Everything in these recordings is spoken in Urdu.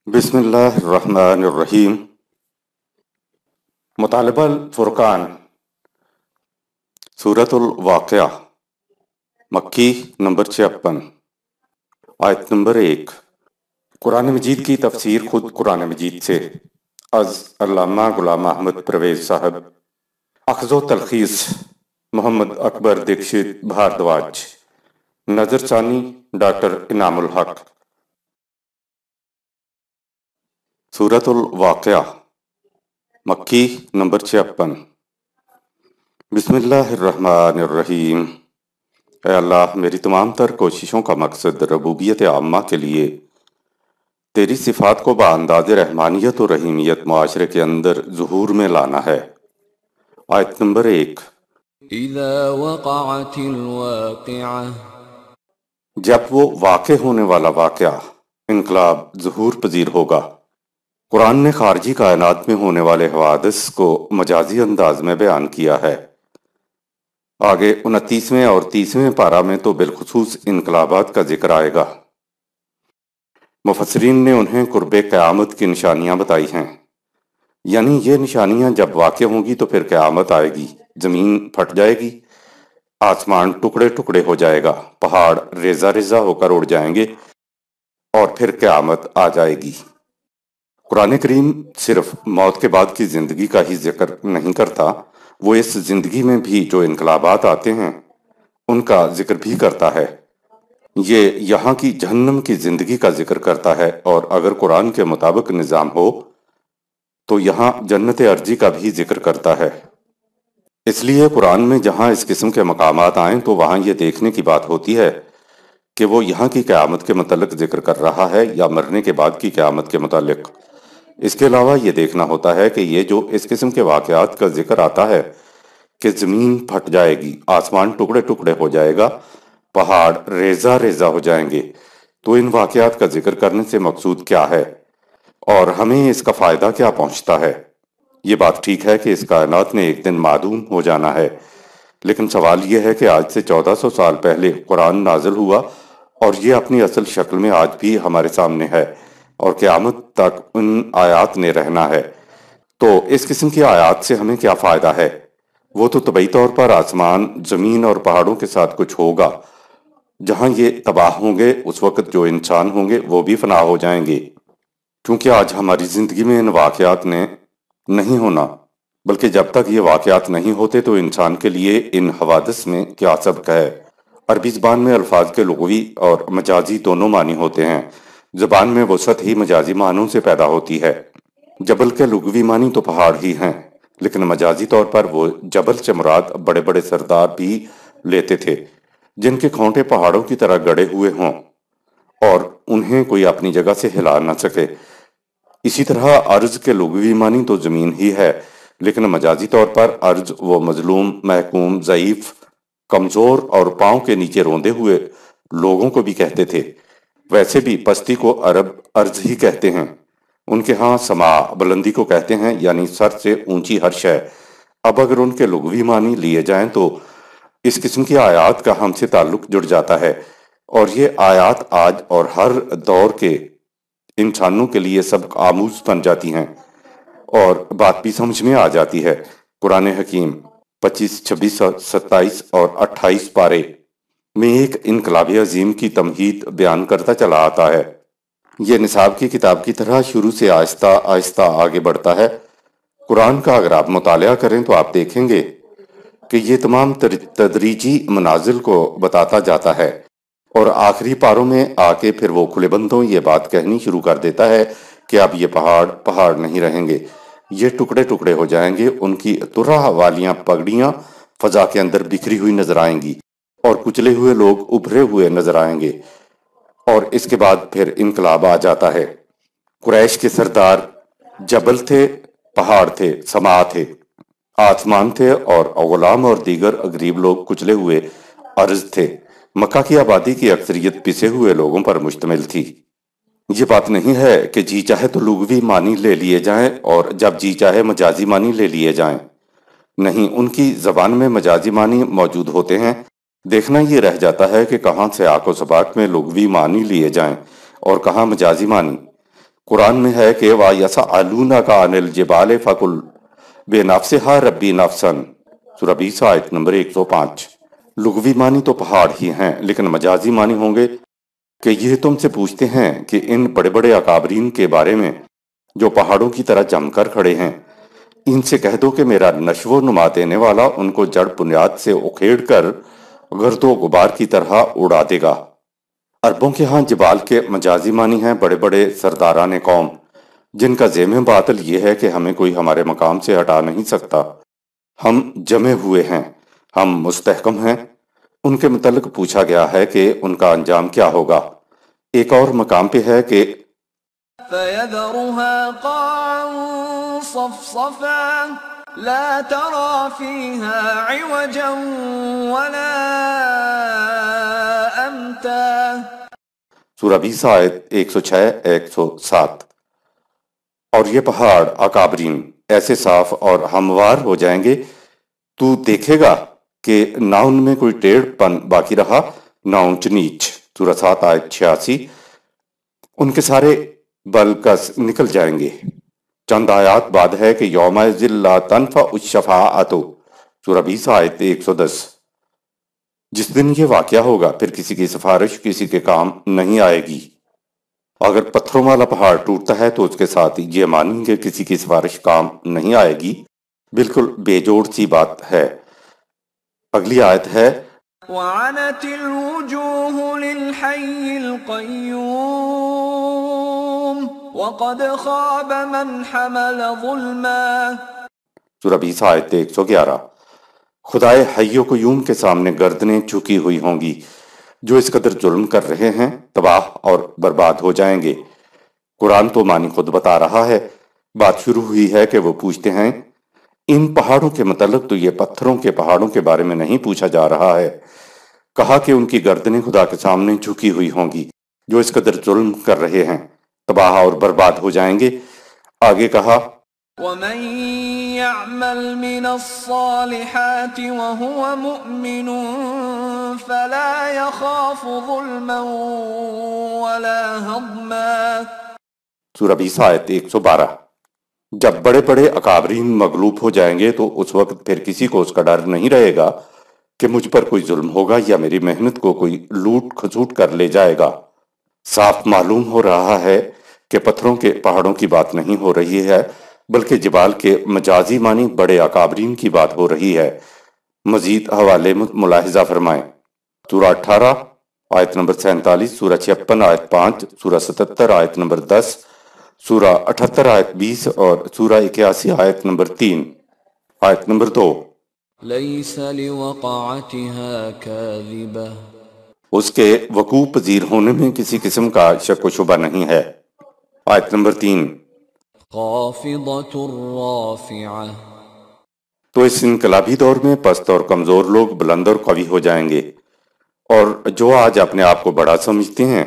بسم اللہ الرحمن الرحیم۔ مطالبہ الفرقان، سورۃ الواقعہ، مکی نمبر 56، آیت نمبر 1۔ قرآن مجید کی تفسیر خود قرآن مجید سے از علامہ غلام احمد پرویز صاحب، اخذ و تلخیص محمد اکبر دیکشت بھاردواج، نظر ثانی ڈاکٹر انعام الحق۔ سورۃ الواقعہ، مکی نمبر 56۔ بسم اللہ الرحمن الرحیم۔ اے اللہ، میری تمام تر کوششوں کا مقصد ربوبیت عامہ کے لیے تیری صفات کو بانداز رحمانیت و رحیمیت معاشرے کے اندر ظہور میں لانا ہے۔ آیت نمبر 1۔ اذا وقعت الواقعہ، جب وہ واقع ہونے والا واقعہ، انقلاب، ظہور پذیر ہوگا۔ قرآن نے خارجی کائنات میں ہونے والے حوادث کو مجازی انداز میں بیان کیا ہے۔ آگے 29ویں اور 30ویں پارہ میں تو بالخصوص انقلابات کا ذکر آئے گا۔ مفسرین نے انہیں قرب قیامت کی نشانیاں بتائی ہیں، یعنی یہ نشانیاں جب واقع ہوں گی تو پھر قیامت آئے گی، زمین پھٹ جائے گی، آسمان ٹکڑے ٹکڑے ہو جائے گا، پہاڑ ریزہ ریزہ ہو کر اڑ جائیں گے اور پھر قیامت آ جائے گی۔ قرآن کریم صرف موت کے بعد کی زندگی کا ہی ذکر نہیں کرتا، وہ اس زندگی میں بھی جو انقلابات آتے ہیں ان کا ذکر بھی کرتا ہے۔ یہ یہاں کی جہنم کی زندگی کا ذکر کرتا ہے، اور اگر قرآن کے مطابق نظام ہو تو یہاں جنت ارضی کا بھی ذکر کرتا ہے۔ اس لیے قرآن میں جہاں اس قسم کے مقامات آئیں تو وہاں یہ دیکھنے کی بات ہوتی ہے کہ وہ یہاں کی قیامت کے متعلق ذکر کر رہا ہے یا مرنے کے بعد کی قیامت کے متعلق۔ اس کے علاوہ یہ دیکھنا ہوتا ہے کہ یہ جو اس قسم کے واقعات کا ذکر آتا ہے کہ زمین پھٹ جائے گی، آسمان ٹکڑے ٹکڑے ہو جائے گا، پہاڑ ریزہ ریزہ ہو جائیں گے، تو ان واقعات کا ذکر کرنے سے مقصود کیا ہے اور ہمیں اس کا فائدہ کیا پہنچتا ہے۔ یہ بات ٹھیک ہے کہ اس کائنات نے ایک دن معدوم ہو جانا ہے، لیکن سوال یہ ہے کہ آج سے 1400 سال پہلے قرآن نازل ہوا اور یہ اپنی اصل شکل میں آج بھی ہمارے سامنے ہے اور قیامت تک ان آیات نے رہنا ہے۔ تو اس قسم کی آیات سے ہمیں کیا فائدہ ہے؟ وہ تو طبعی طور پر آسمان، زمین اور پہاڑوں کے ساتھ کچھ ہوگا۔ جہاں یہ تباہ ہوں گے اس وقت جو انسان ہوں گے وہ بھی فنا ہو جائیں گے، کیونکہ آج ہماری زندگی میں ان واقعات نے نہیں ہونا، بلکہ جب تک یہ واقعات نہیں ہوتے تو انسان کے لیے ان حوادث میں کیا سبق ہے۔ عربی زبان میں الفاظ کے لغوی اور مجازی دونوں معنی ہوتے ہیں۔ زبان میں وسعت ہی مجازی معنوں سے پیدا ہوتی ہے۔ جبل کے لغوی معنی تو پہاڑ ہی ہیں، لیکن مجازی طور پر وہ جبل سے مراد بڑے بڑے سردار بھی لیتے تھے جن کے کھونٹے پہاڑوں کی طرح گڑے ہوئے ہوں اور انہیں کوئی اپنی جگہ سے ہلا نہ سکے۔ اسی طرح ارض کے لغوی معنی تو زمین ہی ہے، لیکن مجازی طور پر ارض وہ مظلوم، محکوم، ضعیف، کمزور اور پاؤں کے نیچے روندے ہوئے لوگوں کو بھی کہتے تھے۔ ویسے بھی پستی کو عرب ارض ہی کہتے ہیں، ان کے ہاں سما بلندی کو کہتے ہیں، یعنی سر سے اونچی ہر شے۔ اب اگر ان کے لغوی معنی لیے جائیں تو اس قسم کی آیات کا ہم سے تعلق جڑ جاتا ہے، اور یہ آیات آج اور ہر دور کے انسانوں کے لیے سبق آموز بن جاتی ہیں اور بات بھی سمجھ میں آ جاتی ہے۔ قرآن حکیم 25، 26، 27 اور 28 پارے میں ایک انقلاب عظیم کی تمہید بیان کرتا چلا آتا ہے۔ یہ نصاب کی کتاب کی طرح شروع سے آہستہ آہستہ آگے بڑھتا ہے۔ قرآن کا اگر آپ مطالعہ کریں تو آپ دیکھیں گے کہ یہ تمام تدریجی منازل کو بتاتا جاتا ہے، اور آخری پاروں میں آ کے پھر وہ کھلے بندوں یہ بات کہنی شروع کر دیتا ہے کہ اب یہ پہاڑ پہاڑ نہیں رہیں گے، یہ ٹکڑے ٹکڑے ہو جائیں گے، ان کی طرح والیاں پگڑیاں فضا کے اندر بکھری ہوئی نظر آئیں گی اور کچلے ہوئے لوگ ابھرے ہوئے نظر آئیں گے، اور اس کے بعد پھر انقلاب آ جاتا ہے۔ قریش کے سردار جبل تھے، پہاڑ تھے، سما تھے، آسمان تھے، اور غلام اور دیگر غریب لوگ کچلے ہوئے ارض تھے۔ مکہ کی آبادی کی اکثریت پسے ہوئے لوگوں پر مشتمل تھی۔ یہ بات نہیں ہے کہ جی چاہے تو لغوی معنی لے لیے جائیں اور جب جی چاہے مجازی معنی لے لیے جائیں، نہیں، ان کی زبان میں مجازی معنی موجود ہوتے ہیں۔ دیکھنا یہ رہ جاتا ہے کہ کہاں سے آق و سباق میں لغوی معنی لیے جائیں اور کہاں مجازی معنی۔ قرآن میں ہے کہ وَيَسْأَلُونَكَ عَنِ الْجِبَالِ فَقُلْ بِنَفْسِهَا رَبِّي نَفْسًا سورہ 20 آیت نمبر 105۔ لغوی معنی تو پہاڑ ہی ہیں، لیکن مجازی معنی ہوں گے کہ یہ تم سے پوچھتے ہیں کہ ان بڑے بڑے اکابرین کے بارے میں جو پہاڑوں کی طرح جم کر کھڑے ہیں، ان سے کہہ دو کہ میرا نشو و نما دینے والا ان کو جڑ بنیاد سے اکھیڑ کر گرد و غبار کی طرح اڑا دے گا۔ عربوں کے ہاں جبال کے مجازی معنی ہیں بڑے بڑے سرداران قوم، جن کا ذم باطل یہ ہے کہ ہمیں کوئی ہمارے مقام سے ہٹا نہیں سکتا، ہم جمے ہوئے ہیں، ہم مستحکم ہیں۔ ان کے متعلق پوچھا گیا ہے کہ ان کا انجام کیا ہوگا۔ ایک اور مقام پہ ہے کہ فَيَذَرُهَا قَاعًا صَفْصَفًا لَا تَرَى فِيهَا عِوَجًا وَلَا أَمْتًا سورہ 20 آیت 106-107۔ اور یہ پہاڑ اکابرین ایسے صاف اور ہموار ہو جائیں گے تو دیکھے گا کہ نہ ان میں کوئی ٹیڑھ پن باقی رہا نہ اونچ نیچ۔ سورہ 7 آیت 86۔ ان کے سارے بلکس نکل جائیں گے۔ چند آیات بعد ہے کہ یومئذ لا تنفع الشفاعۃ سورہ 20 آیت 110۔ جس دن یہ واقعہ ہوگا پھر کسی کی سفارش کسی کے کام نہیں آئے گی۔ اگر پتھروں والا پہاڑ ٹوٹتا ہے تو اس کے ساتھ یہ مانیں کہ کسی کی سفارش کام نہیں آئے گی، بالکل بے جوڑ سی بات ہے۔ اگلی آیت ہے وَعَنَتِ الْوُجُوهُ لِلْحَيِّ الْقَيُّومِ وَقَدْ خَابَ مَنْ حَمَلَ ظُلْمًا سورہ 20 آیت 111۔ خدائے حی و قیوم کے سامنے گردنیں جھکی ہوئی ہوں گی، جو اس قدر ظلم کر رہے ہیں تباہ اور برباد ہو جائیں گے۔ قرآن تو معنی خود بتا رہا ہے۔ بات شروع ہوئی ہے کہ وہ پوچھتے ہیں ان پہاڑوں کے متعلق تو یہ پتھروں کے پہاڑوں کے بارے میں نہیں پوچھا جا رہا ہے۔ کہا کہ ان کی گردنیں خدا کے سامنے جھکی ہوئی ہوں گی، جو اس قدر ظلم کر رہے ہیں تباہ اور برباد ہو جائیں گے۔ آگے کہا وَمَن يَعْمَلْ مِنَ الصَّالِحَاتِ وَهُوَ مُؤْمِنٌ فَلَا يَخَافُ ظُلْمًا وَلَا هَضْمًا سورہ 20 آیت 112۔ جب بڑے بڑے اکابرین مغلوب ہو جائیں گے تو اس وقت پھر کسی کو اس کا ڈر نہیں رہے گا کہ مجھ پر کوئی ظلم ہوگا یا میری محنت کو کوئی لوٹ کھسوٹ کر لے جائے گا۔ صاف معلوم ہو رہا ہے کہ پتھروں کے پہاڑوں کی بات نہیں ہو رہی ہے، بلکہ جبال کے مجازی معنی بڑے اکابرین کی بات ہو رہی ہے۔ مزید حوالے ملاحظہ فرمائیں۔ سورہ 18 آیت نمبر 47، سورہ 56 آیت 5، سورہ 77 آیت نمبر 10، سورہ 78 آیت 20 اور سورہ 81 آیت نمبر 3۔ آیت نمبر 2، لَيْسَ لِوَقَعَتِهَا كَاذِبَةٌ اس کے وقوع پذیر ہونے میں کسی قسم کا شک و شبہ نہیں ہے۔ آیت نمبر 3، خَافِضَةٌ رَافِعَةٌ تو اس انقلابی دور میں پست اور کمزور لوگ بلند اور قوی ہو جائیں گے، اور جو آج اپنے آپ کو بڑا سمجھتے ہیں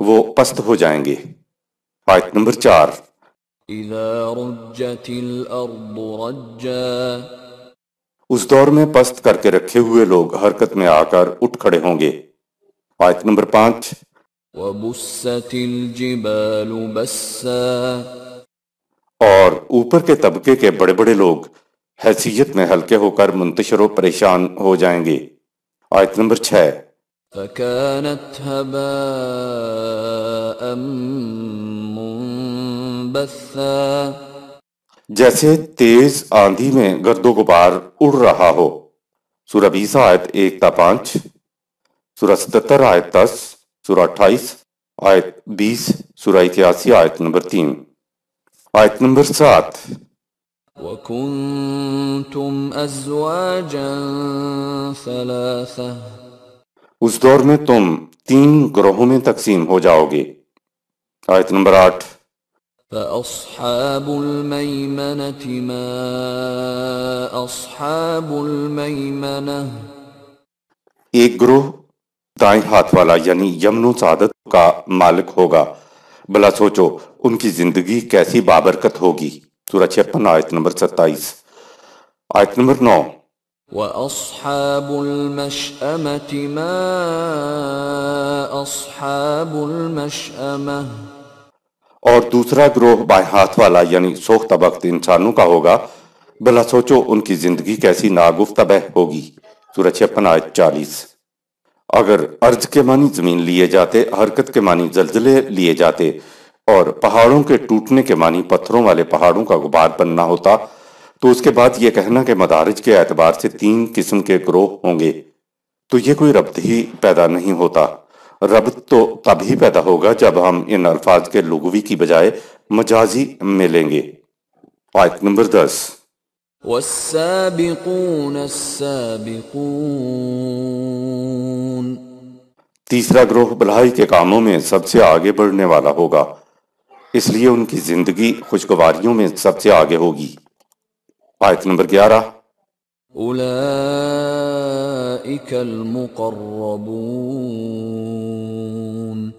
وہ پست ہو جائیں گے۔ آیت نمبر 4، إِذَا رُجَّتِ الْأَرْضُ رَجًّا اس دور میں پست کر کے رکھے ہوئے لوگ حرکت میں آ کر اٹھ کھڑے ہوں گے۔ آیت نمبر 5، وَبُسَّتِ الْجِبَالُ بَسًّا اور اوپر کے طبقے کے بڑے بڑے لوگ حیثیت میں ہلکے ہو کر منتشر و پریشان ہو جائیں گے۔ آیت نمبر 6، فَكَانَتْ هَبَاءً مُنبَثًّا جیسے تیز آندھی میں گرد و غبار اڑ رہا ہو۔ سورہ 20 آیت 1 تا 5، سورہ 77 آیت 10، سورہ 28 آیت 20، سورہ 81 آیت نمبر 3۔ آیت نمبر 7، وَكُنْتُمْ أَزْوَاجًا ثَلَاثَةً اس دور میں تم 3 گروہوں میں تقسیم ہو جاؤ گے۔ آیت نمبر 8، فَأَصْحَابُ الْمَيْمَنَةِ مَا أَصْحَابُ الْمَيْمَنَةِ ایک گروہ دائیں ہاتھ والا یعنی یمن و سعادت کا مالک ہوگا، بلا سوچو ان کی زندگی کیسی بابرکت ہوگی۔ سورہ 56 آیت نمبر 27۔ آیت نمبر 9، وَأَصْحَابُ الْمَشْأَمَةِ مَا أَصْحَابُ الْمَشْأَمَةِ اور دوسرا گروہ بائیں ہاتھ والا یعنی سوختہ بخت انسانوں کا ہوگا، بھلا سوچو ان کی زندگی کیسی ناگفتہ ہوگی۔ سورہ 56 آیت 40۔ اگر ارض کے معنی زمین لیے جاتے، حرکت کے معنی زلزلے لیے جاتے اور پہاڑوں کے ٹوٹنے کے معنی پتھروں والے پہاڑوں کا غبار بننا ہوتا تو اس کے بعد یہ کہنا کہ مدارج کے اعتبار سے 3 قسم کے گروہ ہوں گے تو یہ کوئی ربط ہی پیدا نہیں ہوتا۔ ربط تو تب ہی پیدا ہوگا جب ہم ان الفاظ کے لغوی کی بجائے مجازی میں لیں گے۔ آیت نمبر 10۔ والسابقون السابقون، تیسرا گروہ بھلائی کے کاموں میں سب سے آگے بڑھنے والا ہوگا، اس لیے ان کی زندگی خوشگواریوں میں سب سے آگے ہوگی۔ آیت نمبر 11۔ اولئک المقربون،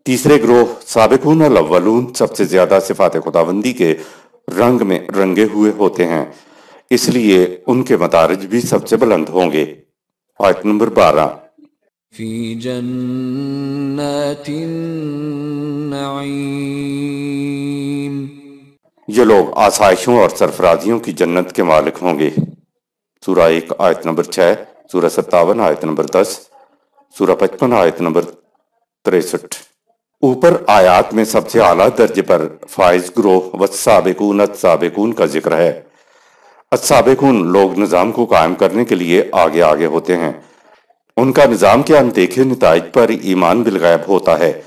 تیسرے گروہ سابقون الاولون سب سے زیادہ صفات خداوندی کے رنگ میں رنگے ہوئے ہوتے ہیں، اس لیے ان کے مدارج بھی سب سے بلند ہوں گے۔ آیت نمبر 12۔ فی جنات النعیم، یہ لوگ آسائشوں اور سرفرازیوں کی جنت کے مالک ہوں گے۔ سورہ 1 آیت نمبر 6، سورہ 57 آیت نمبر 10، سورہ 55 آیت نمبر 63۔ اوپر آیات میں سب سے اعلیٰ درجے پر فائز گروہ والسابقون السابقون کا ذکر ہے۔ السابقون لوگ نظام کو قائم کرنے کے لیے آگے آگے ہوتے ہیں، ان کا نظام کے اندیکھے نتائج پر ایمان بالغیب ہوتا ہے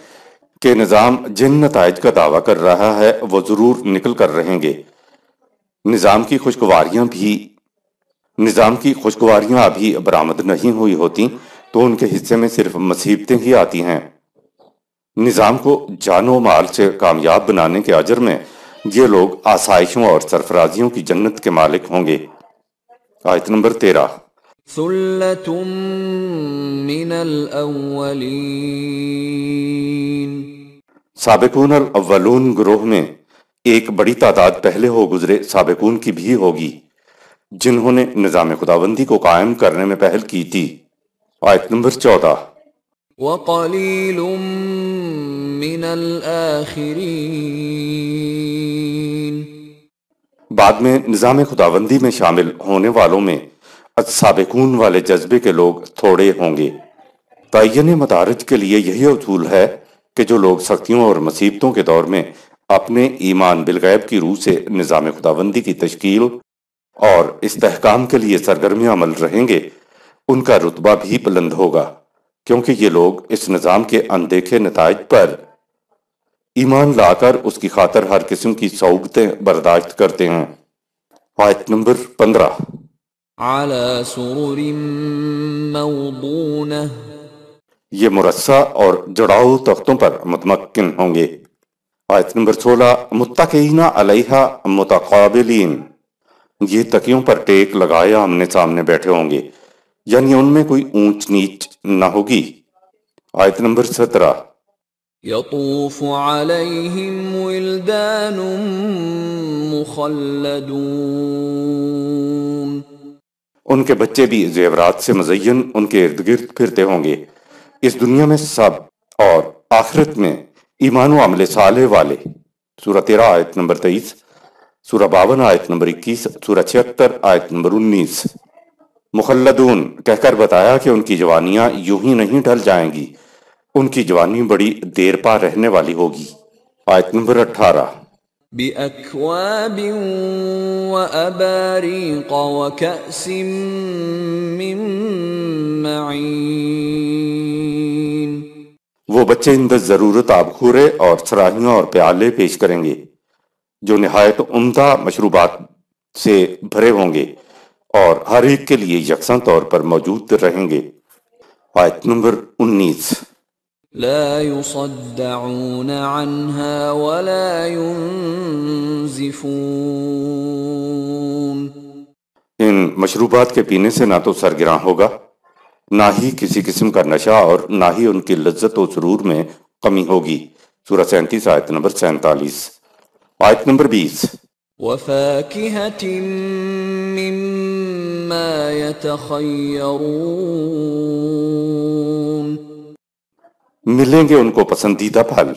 کہ نظام جن نتائج کا دعویٰ کر رہا ہے وہ ضرور نکل کر رہیں گے۔ نظام کی خوشگواریاں ابھی برآمد نہیں ہوئی ہوتی تو ان کے حصے میں صرف مصیبتیں ہی آتی ہیں۔ نظام کو جان و مال سے کامیاب بنانے کے اجر میں یہ لوگ آسائشوں اور سرفرازیوں کی جنت کے مالک ہوں گے۔ آیت نمبر 13۔ ثلۃ من الاولین، سابقون الاولون گروہ میں ایک بڑی تعداد پہلے ہو گزرے سابقون کی بھی ہوگی جنہوں نے نظام خداوندی کو قائم کرنے میں پہل کی تھی۔ آیت نمبر 14۔ وقلیل من الآخرین، بعد میں نظام خداوندی میں شامل ہونے والوں میں السابقون والے جذبے کے لوگ تھوڑے ہوں گے۔ تعین مدارج کے لیے یہی اصول ہے کہ جو لوگ سختیوں اور مصیبتوں کے دور میں اپنے ایمان بالغیب کی روح سے نظام خداوندی کی تشکیل اور استحکام کے لیے سرگرم عمل رہیں گے ان کا رتبہ بھی بلند ہوگا، کیونکہ یہ لوگ اس نظام کے اندیکھے نتائج پر ایمان لا کر اس کی خاطر ہر قسم کی صعوبتیں برداشت کرتے ہیں۔ آیت نمبر 15۔ علی سرر موضونہ، یہ مرصع اور جڑاؤ تختوں پر متمکن ہوں گے۔ آیت نمبر 16۔ متکئین علیہا متقابلین، یہ تکیوں پر ٹیک لگائے آمنے سامنے بیٹھے ہوں گے، یعنی ان میں کوئی اونچ نیچ نہ ہوگی۔ آیت نمبر 17۔ یطوف علیہم ولدان مخلدون، ان کے بچے بھی زیورات سے مزین ان کے ارد گرد پھرتے ہوں گے، اس دنیا میں سب اور آخرت میں ایمان و عمل صالح والے۔ سورہ 13 آیت نمبر 23، سورہ 52 آیت نمبر 21، سورہ 76 آیت نمبر 19۔ مخلدون کہہ کر بتایا کہ ان کی جوانیاں یوں ہی نہیں ڈھل جائیں گی، ان کی جوانی بڑی دیر پا رہنے والی ہوگی۔ آیت نمبر 18۔ بأکواب وأباریق وکأس من معین، وہ بچے اندر ضرورت آبخورے اور سراہیاں اور پیالے پیش کریں گے جو نہایت عمدہ مشروبات سے بھرے ہوں گے اور ہر ایک کے لیے یکساں طور پر موجود رہیں گے۔ آیت نمبر 19۔ لا يصدعون عنها ولا ينزفون، ان مشروبات کے پینے سے نہ تو سرگراں ہوگا، نہ ہی کسی قسم کا نشہ اور نہ ہی ان کی لذت و سرور میں کمی ہوگی۔ سورہ 37 آیت نمبر 47۔ آیت نمبر 20۔ وفاكهة مما يتخيرون، ملیں گے ان کو پسندیدہ پھل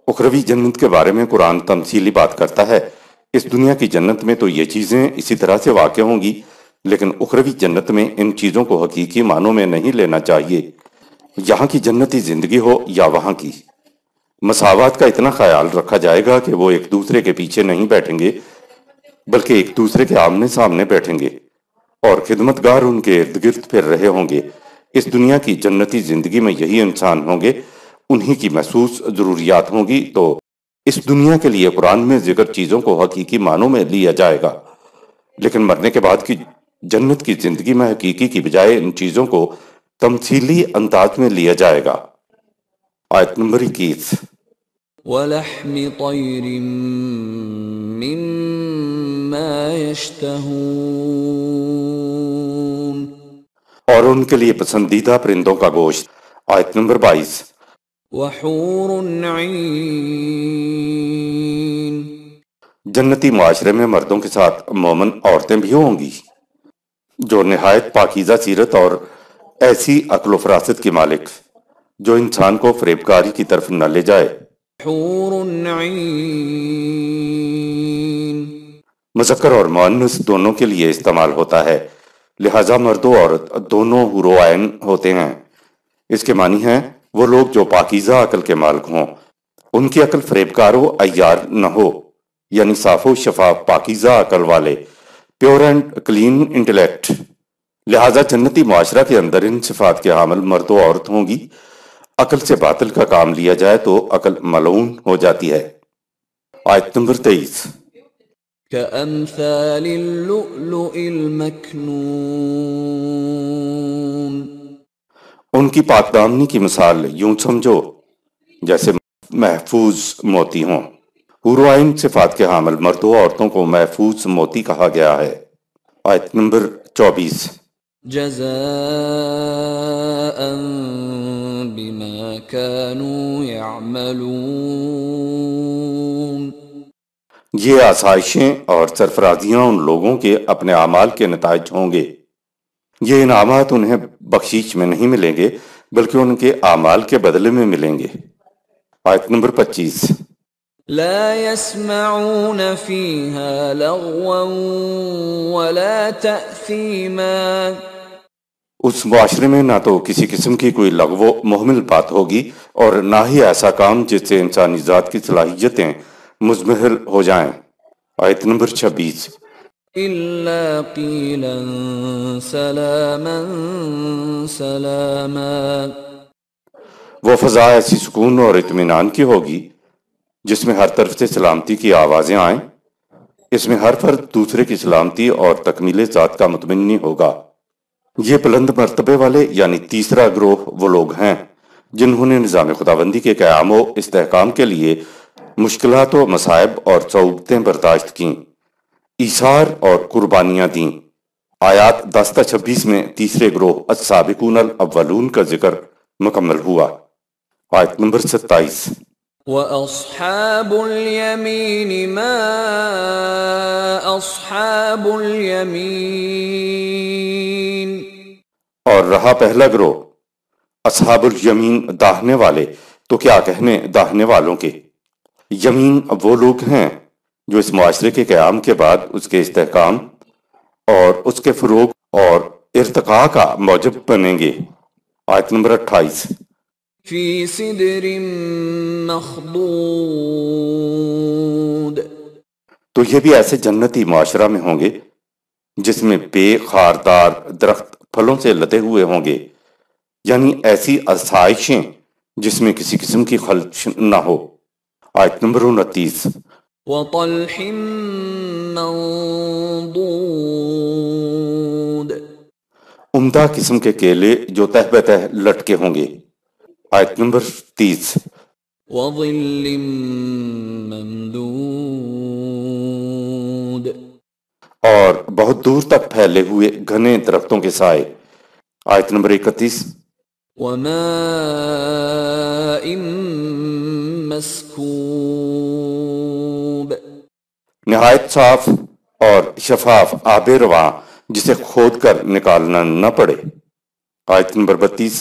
اخروی جنت کے بارے میں قرآن تمثیلی بات کرتا ہے۔ اس دنیا کی جنت میں تو یہ چیزیں اسی طرح سے واقع ہوں گی، لیکن اخروی جنت میں ان چیزوں کو حقیقی معنوں میں نہیں لینا چاہیے، یہاں کی جنتی زندگی ہو یا وہاں کی۔ مساوات کا اتنا خیال رکھا جائے گا کہ وہ ایک دوسرے کے پیچھے نہیں بیٹھیں گے بلکہ ایک دوسرے کے آمنے سامنے بیٹھیں گے، اور خدمتگار ان کے ارد گرد پھر رہے ہوں گے۔ اس دنیا کی جنتی زندگی میں یہی انسان ہوں گے، انہی کی محسوس ضروریات ہوں گی، تو اس دنیا کے لیے قرآن میں ذکر چیزوں کو حقیقی معنوں میں لیا جائے گا، لیکن مرنے کے بعد کی جنت کی زندگی میں حقیقی کی بجائے ان چیزوں کو تمثیلی انداز میں لیا جائے گا۔ آیت نمبر 21۔ وَلَحْمِ طَيْرٍ مِّمَّا يَشْتَهُونَ، اور ان کے لیے پسندیدہ پرندوں کا گوشت۔ آیت نمبر 22۔ وَحُورٌ عِینٌ، جنتی معاشرے میں مردوں کے ساتھ مومن عورتیں بھی ہوں گی جو نہایت پاکیزہ سیرت اور ایسی عقل و فراست کی مالک جو انسان کو فریبکاری کی طرف نہ لے جائے۔ حور عین، مذکر اور مؤنث دونوں کے لیے استعمال ہوتا ہے، لہذا مرد و عورت دونوں حور و عین ہوتے ہیں۔ اس کے معنی ہیں وہ لوگ جو پاکیزہ عقل کے مالک ہوں، ان کی عقل فریبکار و عیار نہ ہو، یعنی صاف و شفاف پاکیزہ عقل والے، پیور اینڈ کلین انٹلیکٹ۔ لہذا جنتی معاشرہ کے اندر ان صفات کے حامل مرد و عورت ہوں گی۔ عقل سے باطل کا کام لیا جائے تو عقل ملعون ہو جاتی ہے۔ آیت نمبر 23۔ كأمثال اللؤلؤ المكنون، ان کی پاک دامنی کی مثال یوں سمجھو جیسے محفوظ موتی ہوں۔ حور و عین صفات کے حامل مرد و عورتوں کو محفوظ موتی کہا گیا ہے۔ آیت نمبر 24۔ جزاء بما كانوا يعملون، یہ آسائشیں اور سرفرازیاں ان لوگوں کے اپنے اعمال کے نتائج ہوں گے۔ یہ انعامات انہیں بخشیش میں نہیں ملیں گے بلکہ ان کے اعمال کے بدلے میں ملیں گے۔ آیت نمبر 25۔ لا يسمعون فيها لغوا ولا تأثيما، اس معاشرے میں نہ تو کسی قسم کی کوئی لغو و محمل بات ہوگی اور نہ ہی ایسا کام جس سے انسانی ذات کی صلاحیتیں مزمحل ہو جائیں۔ آیت نمبر 26۔ إلا قيلا سلاما سلاما، وہ فضا ایسی سکون اور اطمینان کی ہوگی جس میں ہر طرف سے سلامتی کی آوازیں آئیں۔ اس میں ہر فرد دوسرے کی سلامتی اور تکمیل ذات کا مطمئن ہوگا۔ یہ بلند مرتبے والے یعنی تیسرا گروہ وہ لوگ ہیں جنہوں نے نظام خداوندی کے قیام و استحکام کے لیے مشکلات و مصائب اور صعوبتیں برداشت کیں، ایثار اور قربانیاں دیں۔ آیات 10-26 میں تیسرے گروہ السابقون الاولون کا ذکر مکمل ہوا۔ آیت نمبر 27۔ وَأَصْحَابُ الْيَمِينِ مَا أَصْحَابُ الْيَمِينِ، اور رہا پہلا گروہ اصحاب الیمین داہنے والے، تو کیا کہنے داہنے والوں کے۔ یمین وہ لوگ ہیں جو اس معاشرے کے قیام کے بعد اس کے استحکام اور اس کے فروغ اور ارتقاء کا موجب بنیں گے۔ آیت نمبر 28۔ فی سدر مخضود، تو یہ بھی ایسے جنتی معاشرہ میں ہوں گے جس میں بے خاردار درخت پھلوں سے لدے ہوئے ہوں گے، یعنی ایسی آسائشیں جس میں کسی قسم کی خلش نہ ہو۔ آیت نمبر 29۔ وطلح منضود، عمدہ قسم کے کیلے جو تہ بتہ لٹکے ہوں گے۔ آیت نمبر 30۔ وظل ممدود، اور بہت دور تک پھیلے ہوئے گھنے درختوں کے سائے۔ آیت نمبر 31۔ وماء مسکوب، نہایت صاف اور شفاف آب رواں جسے کھود کر نکالنا نہ پڑے۔ آیت نمبر 32۔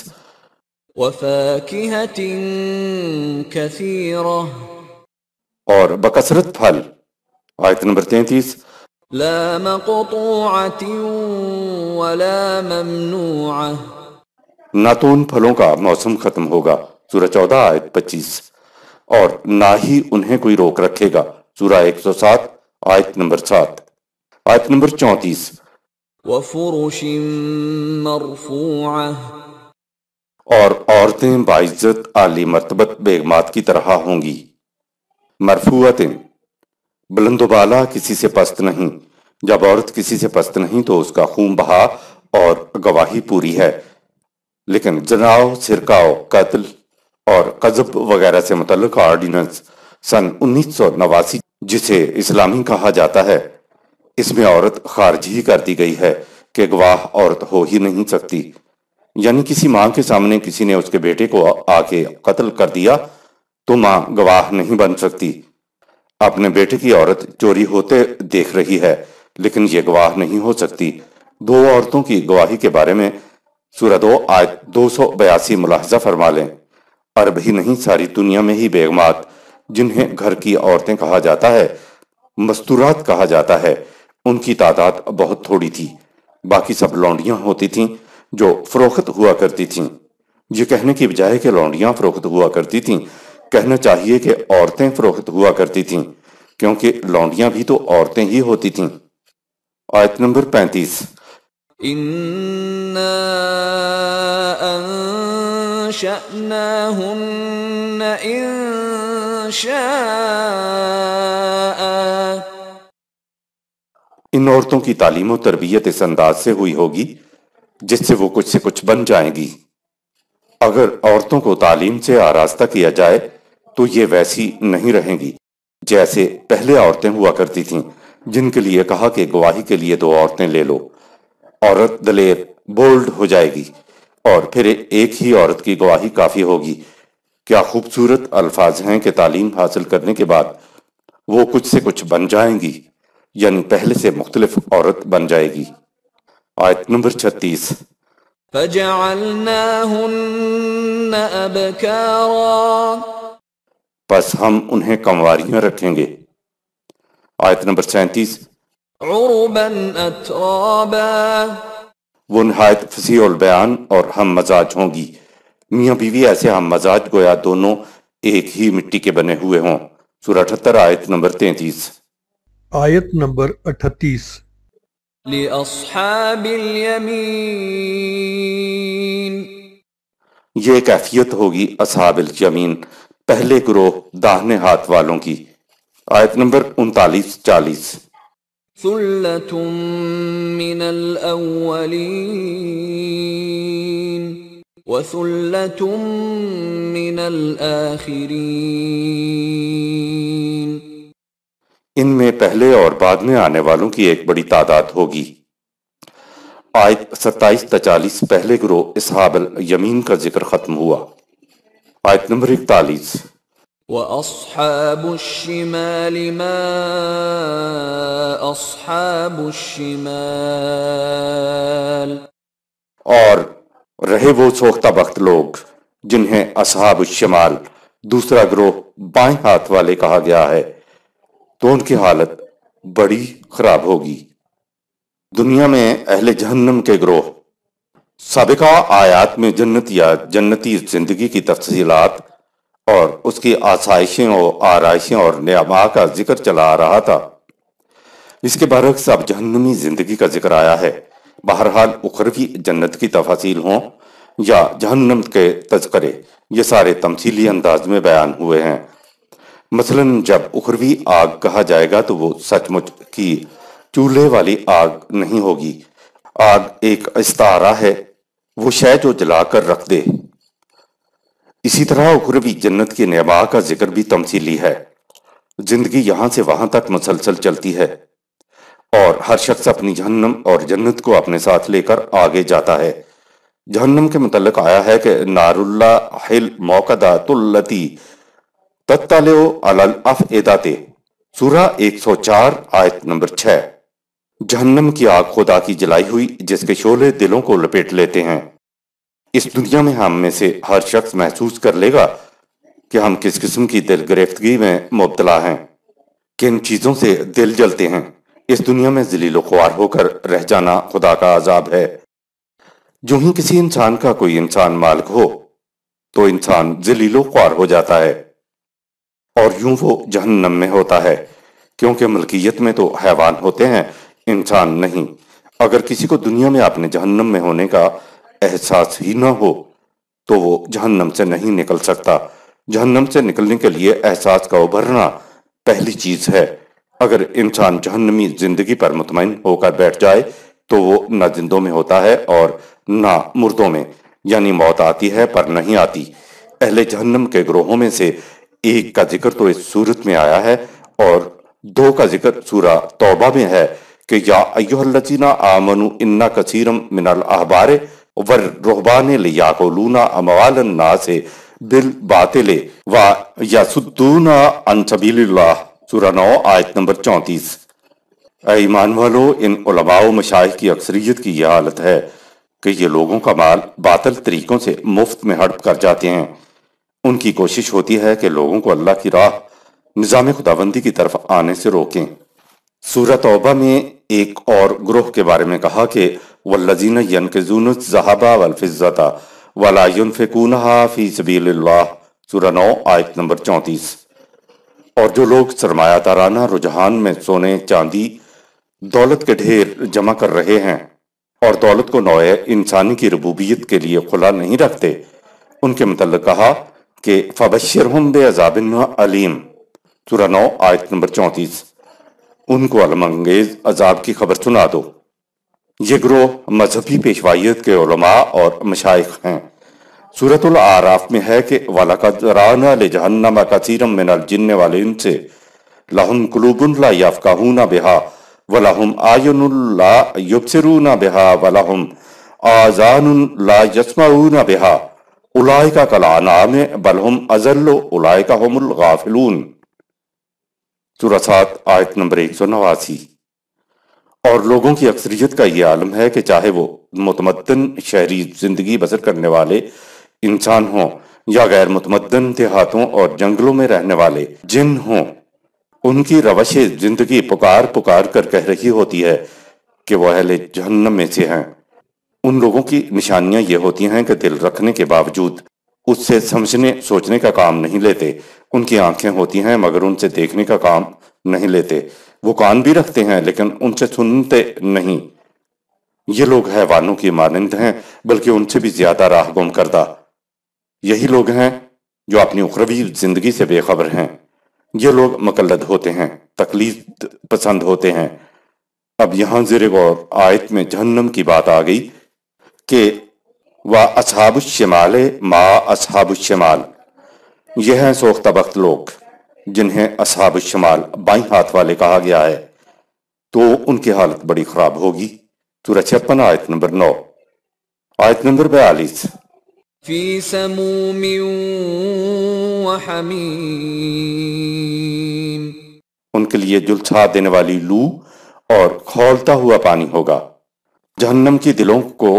وفاکہۃ کثیرہ، اور بکثرت پھل۔ آیت نمبر 33، لا مقطوعة ولا ممنوعة نہ تو ان پھلوں کا موسم ختم ہوگا، سورہ 14 آیت 25، اور نہ ہی انہیں کوئی روک رکھے گا، سورہ 107 آیت نمبر 7۔ آیت نمبر 34، وفرش مرفوعة اور عورتیں باعزت عالی مرتبت بیگمات کی طرح ہوں گی، مرفوعتیں، بلند و بالا، کسی سے پست نہیں۔ جب عورت کسی سے پست نہیں تو اس کا خون بہا اور گواہی پوری ہے، لیکن جناؤ، سرکاؤ، قتل اور قذف وغیرہ سے متعلق آرڈیننس سن 1989 جسے اسلامی کہا جاتا ہے، اس میں عورت خارج ہی کر دی گئی ہے کہ گواہ عورت ہو ہی نہیں سکتی۔ یعنی کسی ماں کے سامنے کسی نے اس کے بیٹے کو آ کے قتل کر دیا تو ماں گواہ نہیں بن سکتی۔ اپنے بیٹے کی عورت چوری ہوتے دیکھ رہی ہے لیکن یہ گواہ نہیں ہو سکتی۔ دو عورتوں کی گواہی کے بارے میں سورہ 2 آیت 282 ملاحظہ فرما لیں۔ عرب ہی نہیں، ساری دنیا میں ہی بیگمات، جنہیں گھر کی عورتیں کہا جاتا ہے، مستورات کہا جاتا ہے، ان کی تعداد بہت تھوڑی تھی۔ باقی سب لونڈیاں ہوتی تھیں جو فروخت ہوا کرتی تھیں۔ یہ کہنے کی بجائے کہ لونڈیاں فروخت ہوا کرتی تھیں، کہنا چاہیے کہ عورتیں فروخت ہوا کرتی تھیں، کیونکہ لونڈیاں بھی تو عورتیں ہی ہوتی تھیں۔ آیت نمبر 35، إنا أنشأناهن إنشاء ان عورتوں کی تعلیم و تربیت اس انداز سے ہوئی ہوگی جس سے وہ کچھ سے کچھ بن جائیں گی۔ اگر عورتوں کو تعلیم سے آراستہ کیا جائے تو یہ ویسی نہیں رہیں گی جیسے پہلے عورتیں ہوا کرتی تھیں، جن کے لیے کہا کہ گواہی کے لیے 2 عورتیں لے لو۔ عورت دلیر، بولڈ ہو جائے گی اور پھر ایک ہی عورت کی گواہی کافی ہوگی۔ کیا خوبصورت الفاظ ہیں کہ تعلیم حاصل کرنے کے بعد وہ کچھ سے کچھ بن جائیں گی، یعنی پہلے سے مختلف عورت بن جائے گی۔ آیت نمبر 36، فجعلناهن أبكارا پس ہم انہیں کنواریاں رکھیں گے۔ آیت نمبر 37، عربا أترابا وہ نہایت فصیح البیان اور ہم مزاج ہوں گی، میاں بیوی ایسے ہم مزاج گویا دونوں ایک ہی مٹی کے بنے ہوئے ہوں، سورہ 78 آیت نمبر 33۔ آیت نمبر 38، لأصحاب اليمين یہ کیفیت ہوگی اصحاب الیمین، پہلے گروہ داہنے ہاتھ والوں کی۔ آیت نمبر 39-40، ثلة من الأولين وثلة من الآخرين ان میں پہلے اور بعد میں آنے والوں کی ایک بڑی تعداد ہوگی۔ آیت 27-40 پہلے گروہ اصحاب الیمین کا ذکر ختم ہوا۔ آیت نمبر 41، وأصحاب الشمال ما أصحاب الشمال اور رہے وہ سوختہ بخت لوگ جنہیں اصحاب الشمال، دوسرا گروہ بائیں ہاتھ والے کہا گیا ہے، تو ان کی حالت بڑی خراب ہوگی۔ دنیا میں اہل جہنم کے گروہ، سابقہ آیات میں جنت یا جنتی زندگی کی تفصیلات اور اس کی آسائشیں اور آرائشیں اور نعما کا ذکر چلا آ رہا تھا۔ اس کے برعکس اب جہنمی زندگی کا ذکر آیا ہے۔ بہرحال اخروی جنت کی تفاصیل ہوں یا جہنم کے تذکرے، یہ سارے تمثیلی انداز میں بیان ہوئے ہیں۔ مثلا جب اخروی آگ کہا جائے گا تو وہ سچ مچ کی چولہے والی آگ نہیں ہوگی۔ آگ ایک استعارہ ہے، وہ شے جو جلا کر رکھ دے۔ اسی طرح اخروی جنت کی نعما کا ذکر بھی تمثیلی ہے۔ زندگی یہاں سے وہاں تک مسلسل چلتی ہے اور ہر شخص اپنی جہنم اور جنت کو اپنے ساتھ لے کر آگے جاتا ہے۔ جہنم کے متعلق آیا ہے کہ نار اللہ حل موقدۃ التی تطلع علی الافئدۃ، سورہ 104 آیت نمبر 6۔ جہنم کی آگ خدا کی جلائی ہوئی جس کے شعلے دلوں کو لپیٹ لیتے ہیں۔ اس دنیا میں ہم میں سے ہر شخص محسوس کر لے گا کہ ہم کس قسم کی دل گرفتگی میں مبتلا ہیں، کن چیزوں سے دل جلتے ہیں۔ اس دنیا میں ذلیل و خوار ہو کر رہ جانا خدا کا عذاب ہے۔ جو ہی کسی انسان کا کوئی انسان مالک ہو تو انسان ذلیل و خوار ہو جاتا ہے، اور یوں وہ جہنم میں ہوتا ہے، کیونکہ ملکیت میں تو حیوان ہوتے ہیں، انسان نہیں۔ اگر کسی کو دنیا میں اپنے جہنم میں ہونے کا احساس ہی نہ ہو تو وہ جہنم سے نہیں نکل سکتا۔ جہنم سے نکلنے کے لیے احساس کا ابھرنا پہلی چیز ہے۔ اگر انسان جہنمی زندگی پر مطمئن ہو کر بیٹھ جائے تو وہ نہ زندوں میں ہوتا ہے اور نہ مردوں میں، یعنی موت آتی ہے پر نہیں آتی۔ اہل جہنم کے گروہوں میں سے ایک کا ذکر تو اس صورت میں آیا ہے اور دو کا ذکر سورہ توبہ میں ہے کہ یا ایھا الذین آمنوا ان کثیرا من الاحبار والرہبان لیاکلون اموال الناس بالباطل ویصدون عن سبیل اللہ، سورہ 9 آیت نمبر 34۔ اے ایمان والو، ان علماء و مشائخ کی اکثریت کی یہ حالت ہے کہ یہ لوگوں کا مال باطل طریقوں سے مفت میں ہڑپ کر جاتے ہیں۔ ان کی کوشش ہوتی ہے کہ لوگوں کو اللہ کی راہ، نظام خداوندی کی طرف آنے سے روکیں۔ سورہ توبہ میں ایک اور گروہ کے بارے میں کہا کہ والذین ینکزون الذھب والفضة ولا ينفقونها فی سبیل اللہ، سورہ 9 آیت نمبر 34۔ اور جو لوگ سرمایہ دارانہ رجحان میں سونے چاندی دولت کے ڈھیر جمع کر رہے ہیں اور دولت کو نوع انسانی کی ربوبیت کے لیے کھلا نہیں رکھتے، ان کے متعلق کہا کہ فبشرہم بعذاب علیم، سورہ 9 آیت نمبر 34۔ ان کو علم انگیز عذاب کی خبر سنا دو۔ یہ گروہ مذہبی پیشوائیت کے علماء اور مشائخ ہیں۔ سورۃ الاعراف میں ہے کہ وَلَقَدْ ذَرَأْنَا لِجَهَنَّمَ كَثِيرًا مِنَ الْجِنِّ وَالْإِنسِ لَهُمْ قُلُوبٌ لَا يَفْقَهُونَ بِهَا وَلَهُمْ أَعْيُنٌ لَا يُبْصِرُونَ بِهَا وَلَهُمْ آذَانٌ لَا يَسْمَعُونَ بِهَا أُولَئِكَ كَالْأَنْعَامِ بَلْ هُمْ أَضَلُّ أُولَئِكَ هُمُ الْغَافِلُونَ، سورہ 7 آیت نمبر 189۔ اور لوگوں کی اکثریت کا یہ عالم ہے کہ چاہے وہ متمدن شہری زندگی بسر کرنے والے انسان ہوں یا غیر متمدن دیہاتوں اور جنگلوں میں رہنے والے جن ہوں، ان کی روش زندگی پکار پکار کر کہہ رہی ہوتی ہے کہ وہ اہل جہنم میں سے ہیں۔ ان لوگوں کی نشانیاں یہ ہوتی ہیں کہ دل رکھنے کے باوجود اس سے سمجھنے سوچنے کا کام نہیں لیتے۔ ان کی آنکھیں ہوتی ہیں مگر ان سے دیکھنے کا کام نہیں لیتے۔ وہ کان بھی رکھتے ہیں لیکن ان سے سنتے نہیں۔ یہ لوگ حیوانوں کی مانند ہیں بلکہ ان سے بھی زیادہ راہ گم کردہ۔ یہی لوگ ہیں جو اپنی اخروی زندگی سے بے خبر ہیں۔ یہ لوگ مقلد ہوتے ہیں، تقلید پسند ہوتے ہیں۔ اب یہاں زیر غور آیت میں جہنم کی بات آ گئی کہ وَأَصْحَابُ الشِّمَالِ مَا أَصْحَابُ الشِّمَالِ، یہ ہیں سوختہ بخت لوگ جنہیں اصحاب الشمال بائیں ہاتھ والے کہا گیا ہے، تو ان کی حالت بڑی خراب ہوگی۔ سورہ 56 آیت نمبر 9۔ آیت نمبر 42۔ فی سموم وحمیم، ان کے لیے جلچھا دینے والی لو اور کھولتا ہوا پانی ہوگا۔ جہنم کی دلوں کو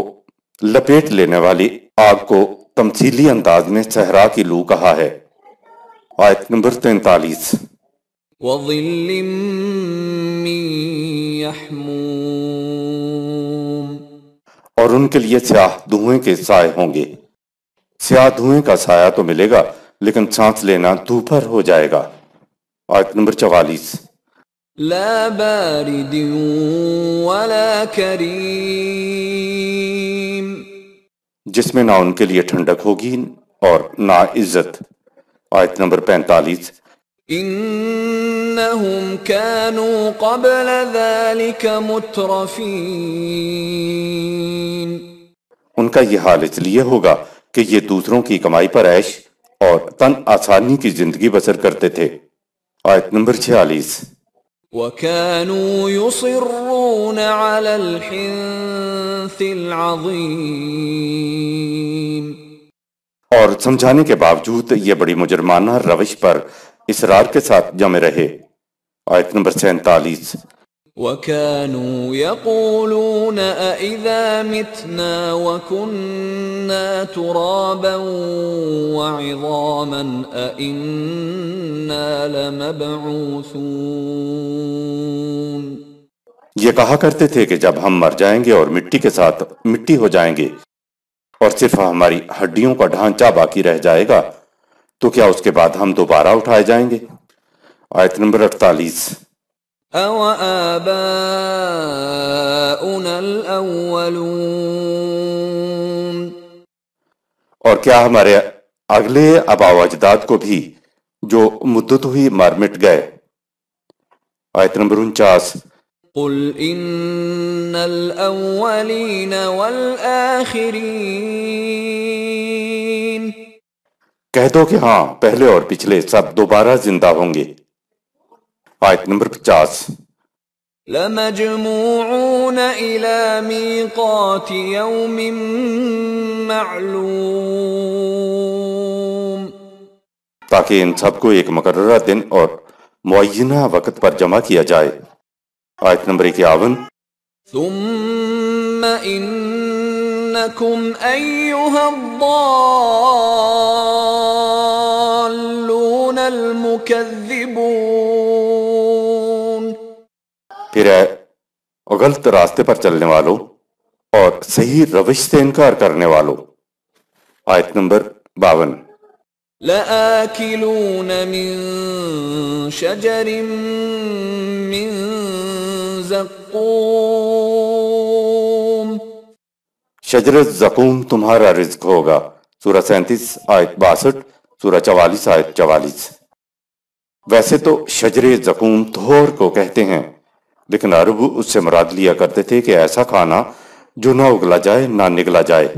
لپیٹ لینے والی آگ کو تمثیلی انداز میں صحرا کی لو کہا ہے۔ آیت نمبر 43۔ وظل من یحموم، اور ان کے لیے سیاہ دھوئیں کے سائے ہوں گے۔ سیاہ دھوئیں کا سایہ تو ملے گا لیکن سانس لینا دوپہر ہو جائے گا۔ آیت نمبر 44۔ لا بارد ولا کریم، جس میں نہ ان کے لیے ٹھنڈک ہوگی اور نہ عزت۔ آیت نمبر 45۔ انہم کانوا قبل ذلك مترفین، ان کا یہ حال اس لیے ہوگا کہ یہ دوسروں کی کمائی پر عیش اور تن آسانی کی زندگی بسر کرتے تھے۔ آیت نمبر 46۔ وَكَانُوا يُصِرُّونَ عَلَى الْحِنثِ الْعَظِيمِ، اور سمجھانے کے باوجود یہ بڑی مجرمانہ روش پر اصرار کے ساتھ جمے رہے۔ آیت نمبر 47۔ وَكَانُوا يَقُولُونَ أَإِذَا مِتْنَا وَكُنَّا تُرَابًا وَعِظَامًا أَإِنَّا لَمَبْعُوثُونَ۔ یہ کہا کرتے تھے کہ جب ہم مر جائیں گے اور مٹی کے ساتھ مٹی ہو جائیں گے اور صرف ہماری ہڈیوں کا ڈھانچہ باقی رہ جائے گا تو کیا اس کے بعد ہم دوبارہ اٹھائے جائیں گے؟ آیت نمبر 48۔ أَوَآبَاؤُنَا الْأَوَّلُونَ۔ اور کیا ہمارے اگلے آباء و اجداد کو بھی جو مدت ہوئی مر مٹ گئے؟ آیت نمبر 49۔ قُلْ إِنَّ الْأَوَّلِينَ وَالْآخِرِينَ۔ کہہ دو کہ ہاں، پہلے اور پچھلے سب دوبارہ زندہ ہوں گے۔ آیت نمبر 50۔ لَمَجْمُوعُونَ إِلَى مِيقَاتِ يَوْمٍ مَّعْلُومٍ۔ تاکہ ان سب کو ایک مقررہ دن اور معینہ وقت پر جمع کیا جائے۔ آیت نمبر 51۔ ثُمَّ إِنَّكُمْ أَيُّهَا الضَّالُّونَ الْمُكَذِّبُونَ۔ پھر اے غلط راستے پر چلنے والوں اور صحیح روش سے انکار کرنے والوں۔ آیت نمبر 52۔ لَآكِلُونَ مِن شَجَرٍ مِّن زَقُّومٍ۔ شجر زقوم تمہارا رزق ہوگا، سورہ 37 آیت 62، سورہ 44 آیت 44۔ ویسے تو شجر زقوم تھور کو کہتے ہیں، لیکن عرب اس سے مراد لیا کرتے تھے کہ ایسا کھانا جو نہ اگلا جائے نہ نگلا جائے۔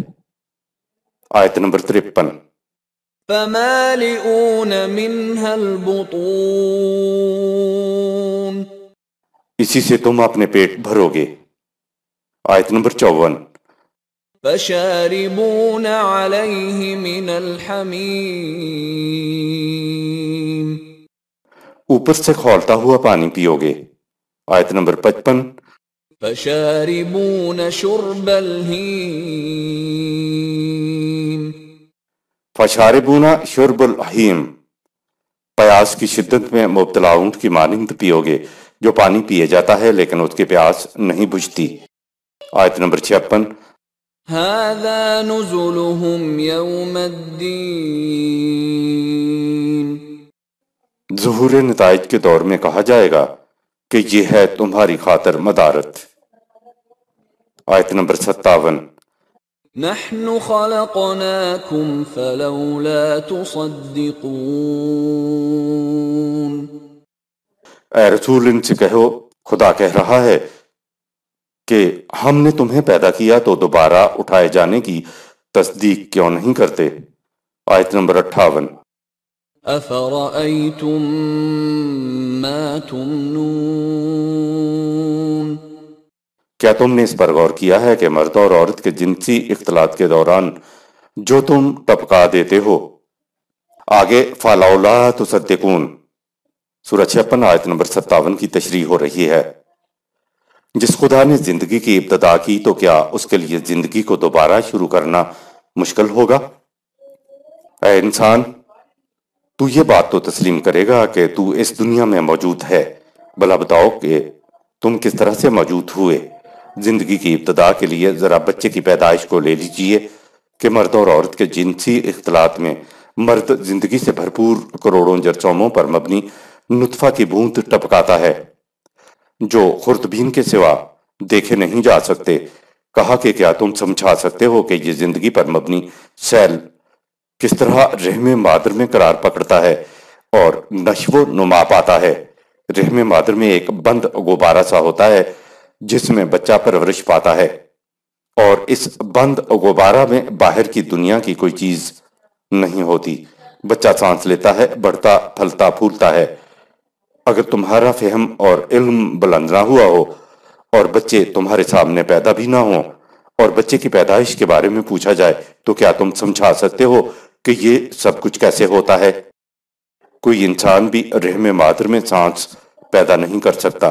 آیت نمبر 53۔ فَمَالِئُونَ مِنْهَا الْبُطُونَ۔ اسی سے تم اپنے پیٹ بھرو گے۔ آیت نمبر 54۔ فَشَارِبُونَ عَلَيْهِ مِنَ الْحَمِيمِ۔ اوپر سے کھولتا ہوا پانی پیو گے۔ آیت نمبر 55۔ فَشَارِبُونَ شُرْبَ الْهِيمِ۔ فشاربون شرب الحیم، پیاس کی شدت میں مبتلا اونٹ کی مانند پیو گے جو پانی پیے جاتا ہے لیکن اس کی پیاس نہیں بجھتی۔ آیت نمبر 56۔ هَذَا نُزُلُهُمْ يَوْمَ الدِّينِ۔ ظہور نتائج کے دور میں کہا جائے گا کہ یہ ہے تمہاری خاطر مدارت۔ آیت نمبر 57۔ نَحْنُ خَلَقْنَاكُمْ فَلَوْلَا تُصَدِّقُونَ۔ اے رسول ان سے کہو، خدا کہہ رہا ہے کہ ہم نے تمہیں پیدا کیا تو دوبارہ اٹھائے جانے کی تصدیق کیوں نہیں کرتے؟ آیت نمبر 58۔ أَفَرَأَيْتُم مَّا تُمْنُونَ۔ کیا تم نے اس پر غور کیا ہے کہ مرد اور عورت کے جنسی اختلاط کے دوران جو تم ٹپکا دیتے ہو؟ آگے فَلَوْلَا تُصَدِّقُونَ، سورہ 56 آیت نمبر 57 کی تشریح ہو رہی ہے۔ جس خدا نے زندگی کی ابتدا کی تو کیا اس کے لیے زندگی کو دوبارہ شروع کرنا مشکل ہوگا؟ اے انسان، تو یہ بات تو تسلیم کرے گا کہ تو اس دنیا میں موجود ہے، بھلا بتاؤ کہ تم کس طرح سے موجود ہوئے؟ زندگی کی ابتدا کے لیے ذرا بچے کی پیدائش کو لے لیجئے کہ مرد اور عورت کے جنسی اختلاط میں مرد زندگی سے بھرپور کروڑوں جرثوموں پر مبنی نطفہ کی بوند ٹپکاتا ہے جو خوردبین کے سوا دیکھے نہیں جا سکتے۔ کہا کہ کیا تم سمجھا سکتے ہو کہ یہ زندگی پر مبنی سیل کس طرح رحم مادر میں قرار پکڑتا ہے اور نشو و نما پاتا ہے؟ رحم مادر میں ایک بند غبارہ سا ہوتا ہے جس میں بچہ پرورش پاتا ہے، اور اس بند غبارہ میں باہر کی دنیا کی کوئی چیز نہیں ہوتی۔ بچہ سانس لیتا ہے، بڑھتا پھلتا پھولتا ہے۔ اگر تمہارا فہم اور علم بلند نہ ہوا ہو اور بچے تمہارے سامنے پیدا بھی نہ ہوں اور بچے کی پیدائش کے بارے میں پوچھا جائے تو کیا تم سمجھا سکتے ہو کہ یہ سب کچھ کیسے ہوتا ہے؟ کوئی انسان بھی رحم مادر میں سانس پیدا نہیں کر سکتا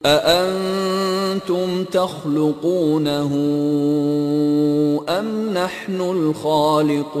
أأنتم تخلقونه أم نحن الخالقون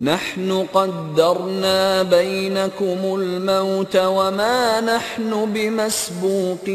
نحن قدرنا بينكم الموت وما نحن بمسبوقين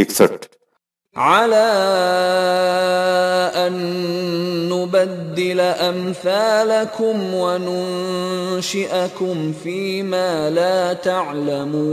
61। على أن نبدل أمثالكم وننشئكم فيما لا تعلمون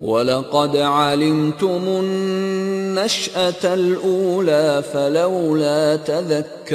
وَلَقَدْ عَلِمْتُمُ النَّشْأَةَ الْأُولَى فَلَوْلَا تَذَكَّرُونَ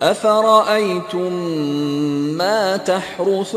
أَفَرَأَيْتُم مَّا تَحْرُثُونَ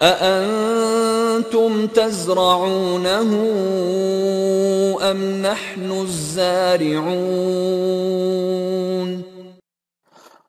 أَأَنتُمْ تَزْرَعُونَهُ أَمْ نَحْنُ الزَّارِعُونَ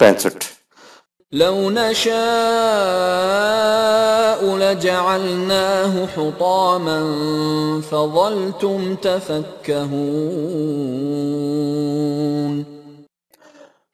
65। لو نشاء لجعلناه حطاما فظلتم تفكهون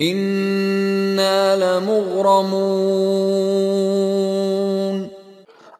إنا لمغرمون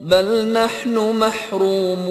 بل نحن محرومون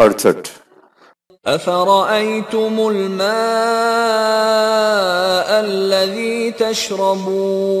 68। أفرأيتم الماء الذي تشربون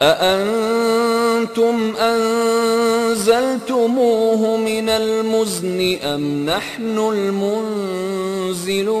أأنتم أنزلتموه من المزن أم نحن المنزلون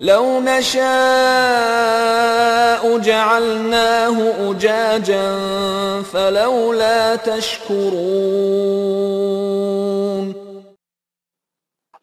لو نشاء جعلناه أجاجا فلولا تشكرون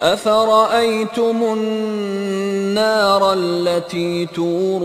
أفرأيتم النار التي تورون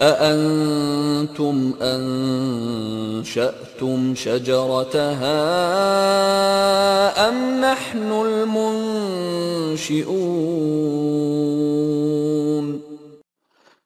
أأنتم أنشأتم شجرتها أم نحن المنشئون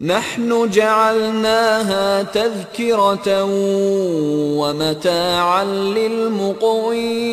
نحن جعلناها تذكرة ومتاعا للمقوين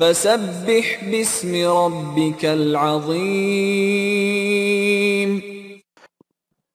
فسبح باسم ربك العظيم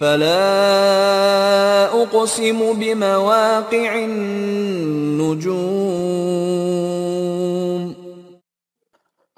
فلا أقسم بمواقع النجوم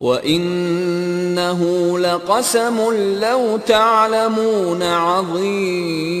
وَإِنَّهُ لَقَسَمٌ لَوْ تَعْلَمُونَ عَظِيمٌ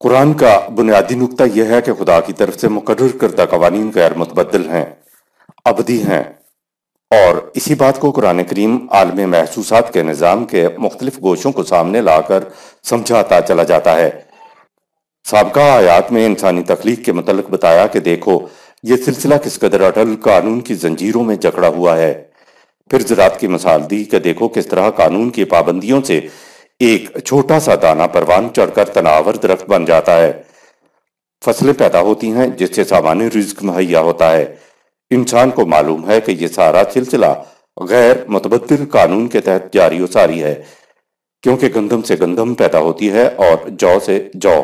قرآن کا بنیادی نقطہ یہ ہے کہ خدا کی طرف سے مقرر کردہ قوانین غیر متبدل ہیں، ابدی ہیں، اور اسی بات کو قرآن کریم عالم محسوسات کے نظام کے مختلف گوشوں کو سامنے لا کر سمجھاتا چلا جاتا ہے۔ سابقہ آیات میں انسانی تخلیق کے متعلق بتایا کہ دیکھو یہ سلسلہ کس قدر اٹل قانون کی زنجیروں میں جکڑا ہوا ہے۔ پھر زراعت کی مثال دی کہ دیکھو کس طرح قانون کی پابندیوں سے ایک چھوٹا سا دانہ پروان چڑھ کر تناور درخت بن جاتا ہے، فصلیں پیدا ہوتی ہیں جس سے سامان رزق مہیا ہوتا ہے۔ انسان کو معلوم ہے کہ یہ سارا سلسلہ غیر متبدل قانون کے تحت جاری و ساری ہے، کیونکہ گندم سے گندم پیدا ہوتی ہے اور جو سے جو۔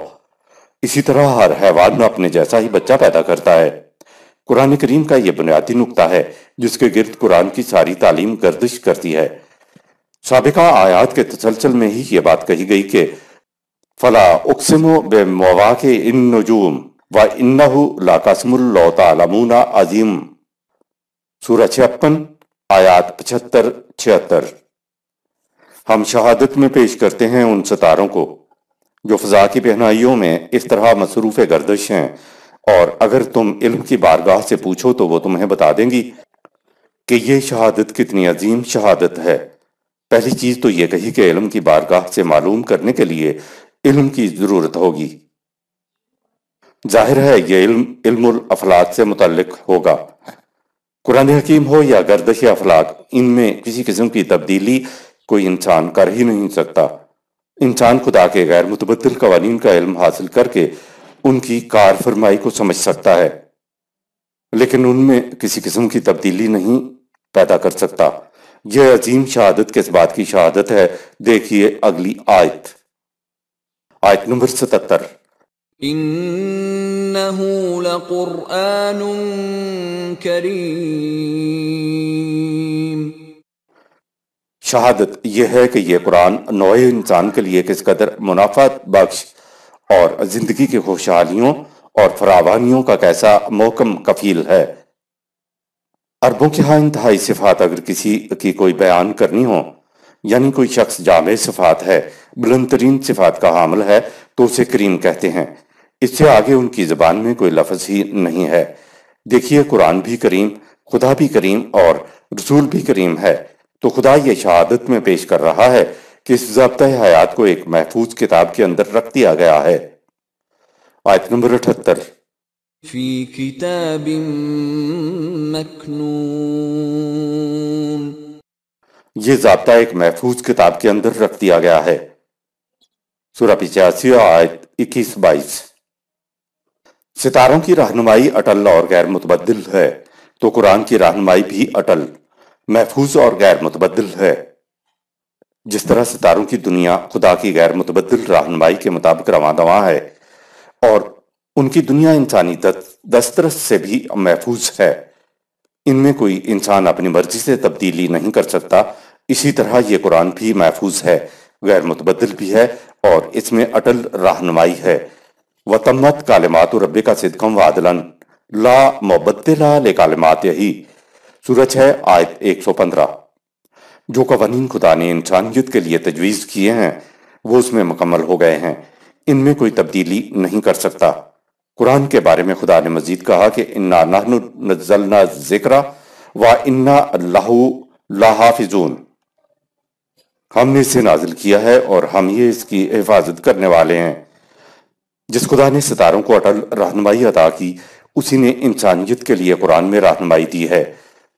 اسی طرح ہر حیوان اپنے جیسا ہی بچہ پیدا کرتا ہے۔ قرآن کریم کا یہ بنیادی نقطہ ہے جس کے گرد قرآن کی ساری تعلیم گردش کرتی ہے۔ سابقہ آیات کے تسلسل میں ہی یہ بات کہی گئی کہ فلا اقسم بمواقع النجوم وانہ لقسم لو تعلمون عظیم، سورہ 56 آیات 75-76۔ ہم شہادت میں پیش کرتے ہیں ان ستاروں کو جو فضا کی پہنائیوں میں اس طرح مصروف گردش ہیں، اور اگر تم علم کی بارگاہ سے پوچھو تو وہ تمہیں بتا دیں گی کہ یہ شہادت کتنی عظیم شہادت ہے۔ پہلی چیز تو یہ کہی کہ علم کی بارگاہ سے معلوم کرنے کے لیے علم کی ضرورت ہوگی۔ ظاہر ہے یہ علم الافلاک سے متعلق ہوگا۔ قرآن حکیم ہو یا گردش افلاک، ان میں کسی قسم کی تبدیلی کوئی انسان کر ہی نہیں سکتا۔ انسان خدا کے غیر متبدل قوانین کا علم حاصل کر کے ان کی کار فرمائی کو سمجھ سکتا ہے، لیکن ان میں کسی قسم کی تبدیلی نہیں پیدا کر سکتا۔ یہ عظیم شہادت کس بات کی شہادت ہے؟ دیکھیے اگلی آیت نمبر 77۔ إنه لقرآن کریم، شہادت یہ ہے کہ یہ قرآن نوع انسان کے لیے کس قدر منافعت بخش اور زندگی کی خوشحالیوں اور فراوانیوں کا کیسا محکم کفیل ہے۔ عربوں کے ہاں انتہائی صفات اگر کسی کی کوئی بیان کرنی ہو، یعنی کوئی شخص جامع صفات ہے، بلند ترین صفات کا حامل ہے، تو اسے کریم کہتے ہیں۔ اس سے آگے ان کی زبان میں کوئی لفظ ہی نہیں ہے۔ دیکھیے قرآن بھی کریم، خدا بھی کریم اور رسول بھی کریم ہے، تو خدا یہ شہادت میں پیش کر رہا ہے کہ اس ضابطۂ حیات کو ایک محفوظ کتاب کے اندر رکھ دیا گیا ہے۔ آیت نمبر 78۔ فی کتاب مکنون، یہ ضابطہ ایک محفوظ کتاب کے اندر رکھ دیا گیا ہے۔ سورہ 85 آیت 21-22۔ ستاروں کی رہنمائی اٹل اور غیر متبدل ہے، تو قرآن کی رہنمائی بھی اٹل، محفوظ اور غیر متبدل ہے۔ جس طرح ستاروں کی دنیا خدا کی غیر متبدل رہنمائی کے مطابق رواں دواں ہے، اور ان کی دنیا انسانی دسترس سے بھی محفوظ ہے، ان میں کوئی انسان اپنی مرضی سے تبدیلی نہیں کر سکتا، اسی طرح یہ قرآن بھی محفوظ ہے، غیر متبدل بھی ہے، اور اس میں اٹل رہنمائی ہے۔ وَتَمَّتْ کَلِمَاتُ رَبِّکَ صِدْقًا وَعَدْلًا لَا مُبَدِّلَ لِکَلِمَاتِهِ، سورہ 6 آیت 115۔ جو قوانین خدا نے انسانیت کے لیے تجویز کیے ہیں وہ اس میں مکمل ہو گئے ہیں، ان میں کوئی تبدیلی نہیں کر سکتا۔ قرآن کے بارے میں خدا نے مزید کہا کہ اِنَّا نَحْنُ نَزَّلْنَا الذِّکْرَ وَإِنَّا لَهُ لَحَافِظُونَ، ہم نے اسے نازل کیا ہے اور ہم یہ اس کی حفاظت کرنے والے ہیں۔ جس خدا نے ستاروں کو اٹل رہنمائی عطا کی، اسی نے انسانیت کے لیے قرآن میں رہنمائی دی ہے۔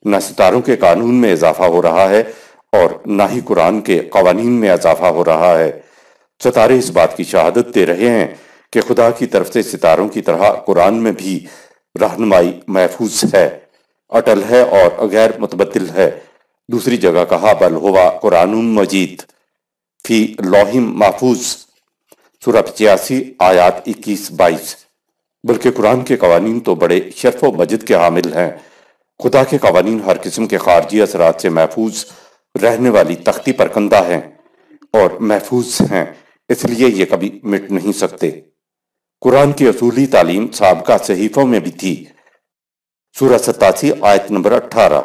نہ ستاروں کے قانون میں اضافہ ہو رہا ہے اور نہ ہی قرآن کے قوانین میں اضافہ ہو رہا ہے۔ ستارے اس بات کی شہادت دے رہے ہیں کہ خدا کی طرف سے ستاروں کی طرح قرآن میں بھی رہنمائی محفوظ ہے، اٹل ہے اور غیر متبدل ہے۔ دوسری جگہ کہا بل ہوا قرآن مجید فی لوح محفوظ، سورہ 85 آیات 21-22۔ بلکہ قرآن کے قوانین تو بڑے شرف و مجد کے حامل ہیں۔ خدا کے قوانین ہر قسم کے خارجی اثرات سے محفوظ رہنے والی تختی پر کندہ ہیں اور محفوظ ہیں، اس لیے یہ کبھی مٹ نہیں سکتے۔ قرآن کی اصولی تعلیم سابقہ صحیفوں میں بھی تھی۔ سورہ 87 آیت نمبر 18۔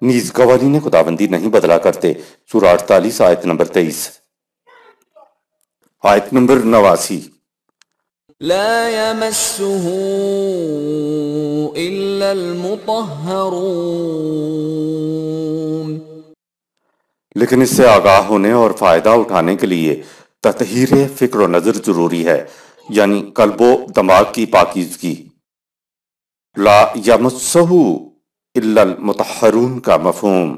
نیز قوانین خداوندی نہیں بدلا کرتے، سورہ 48 آیت نمبر 23۔ آیت نمبر 89۔ لا يمسه إلا المطهرون. لیکن اس سے آگاہ ہونے اور فائدہ اٹھانے کے لیے تطہیر فکر و نظر ضروری ہے، یعنی قلب و دماغ کی پاکیزگی۔ لا یمسہ الا المطہرون کا مفہوم۔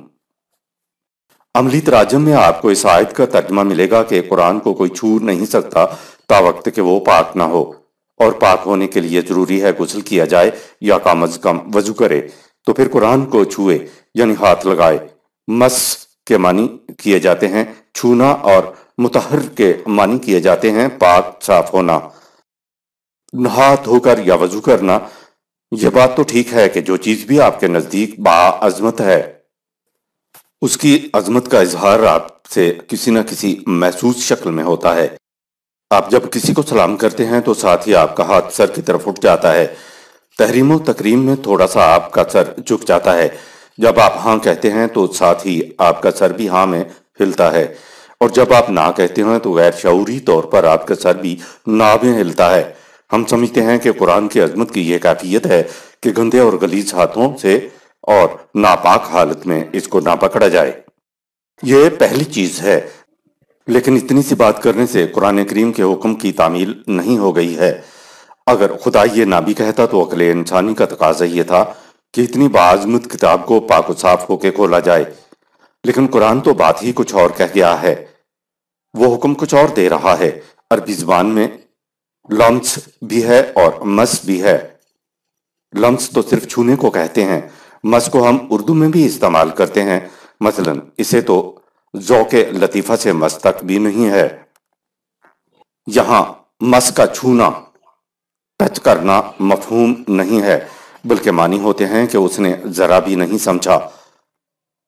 عملی تراجم میں آپ کو اس آیت کا ترجمہ ملے گا کہ قرآن کو کوئی چھو نہیں سکتا تا وقت کہ وہ پاک نہ ہو، اور پاک ہونے کے لیے ضروری ہے غسل کیا جائے یا کم از کم وضو کرے، تو پھر قرآن کو چھوئے یعنی ہاتھ لگائے۔ مس کے معنی کیے جاتے ہیں چھونا، اور مطہر کے معنی کیے جاتے ہیں پاک صاف ہونا۔ نہا دھو کر یا وضو کرنا، یہ بات تو ٹھیک ہے کہ جو چیز بھی آپ کے نزدیک باعظمت ہے اس کی عظمت کا اظہار آپ سے کسی نہ کسی محسوس شکل میں ہوتا ہے۔ آپ جب کسی کو سلام کرتے ہیں تو ساتھ ہی آپ کا ہاتھ سر کی طرف اٹھ جاتا ہے، تحریم و تکریم میں تھوڑا سا آپ کا سر جھک جاتا ہے، جب آپ ہاں کہتے ہیں تو ساتھ ہی آپ کا سر بھی ہاں میں ہلتا ہے، اور جب آپ نہ کہتے ہیں تو غیر شعوری طور پر آپ کا سر بھی نہ میں ہلتا ہے۔ ہم سمجھتے ہیں کہ قرآن کی عظمت کی یہ کیفیت ہے کہ گندے اور غلیظ ہاتھوں سے اور ناپاک حالت میں اس کو نہ پکڑا جائے۔ یہ پہلی چیز ہے، لیکن اتنی سی بات کرنے سے قرآن کریم کے حکم کی تعمیل نہیں ہو گئی ہے۔ اگر خدا یہ نہ بھی کہتا تو عقل انسانی کا تقاضا یہ تھا کہ اتنی باعظمت کتاب کو پاک و صاف ہو کے کھولا جائے، لیکن قرآن تو بات ہی کچھ اور کہہ گیا ہے، وہ حکم کچھ اور دے رہا ہے۔ عربی زبان میں لمس بھی ہے اور مس بھی ہے۔ لمس تو صرف چھونے کو کہتے ہیں، مس کو ہم اردو میں بھی استعمال کرتے ہیں، مثلا اسے تو ذوق لطیفہ سے مس تک بھی نہیں ہے۔ یہاں مس کا چھونا، ٹچ کرنا مفہوم نہیں ہے، بلکہ معنی ہوتے ہیں کہ اس نے ذرا بھی نہیں سمجھا،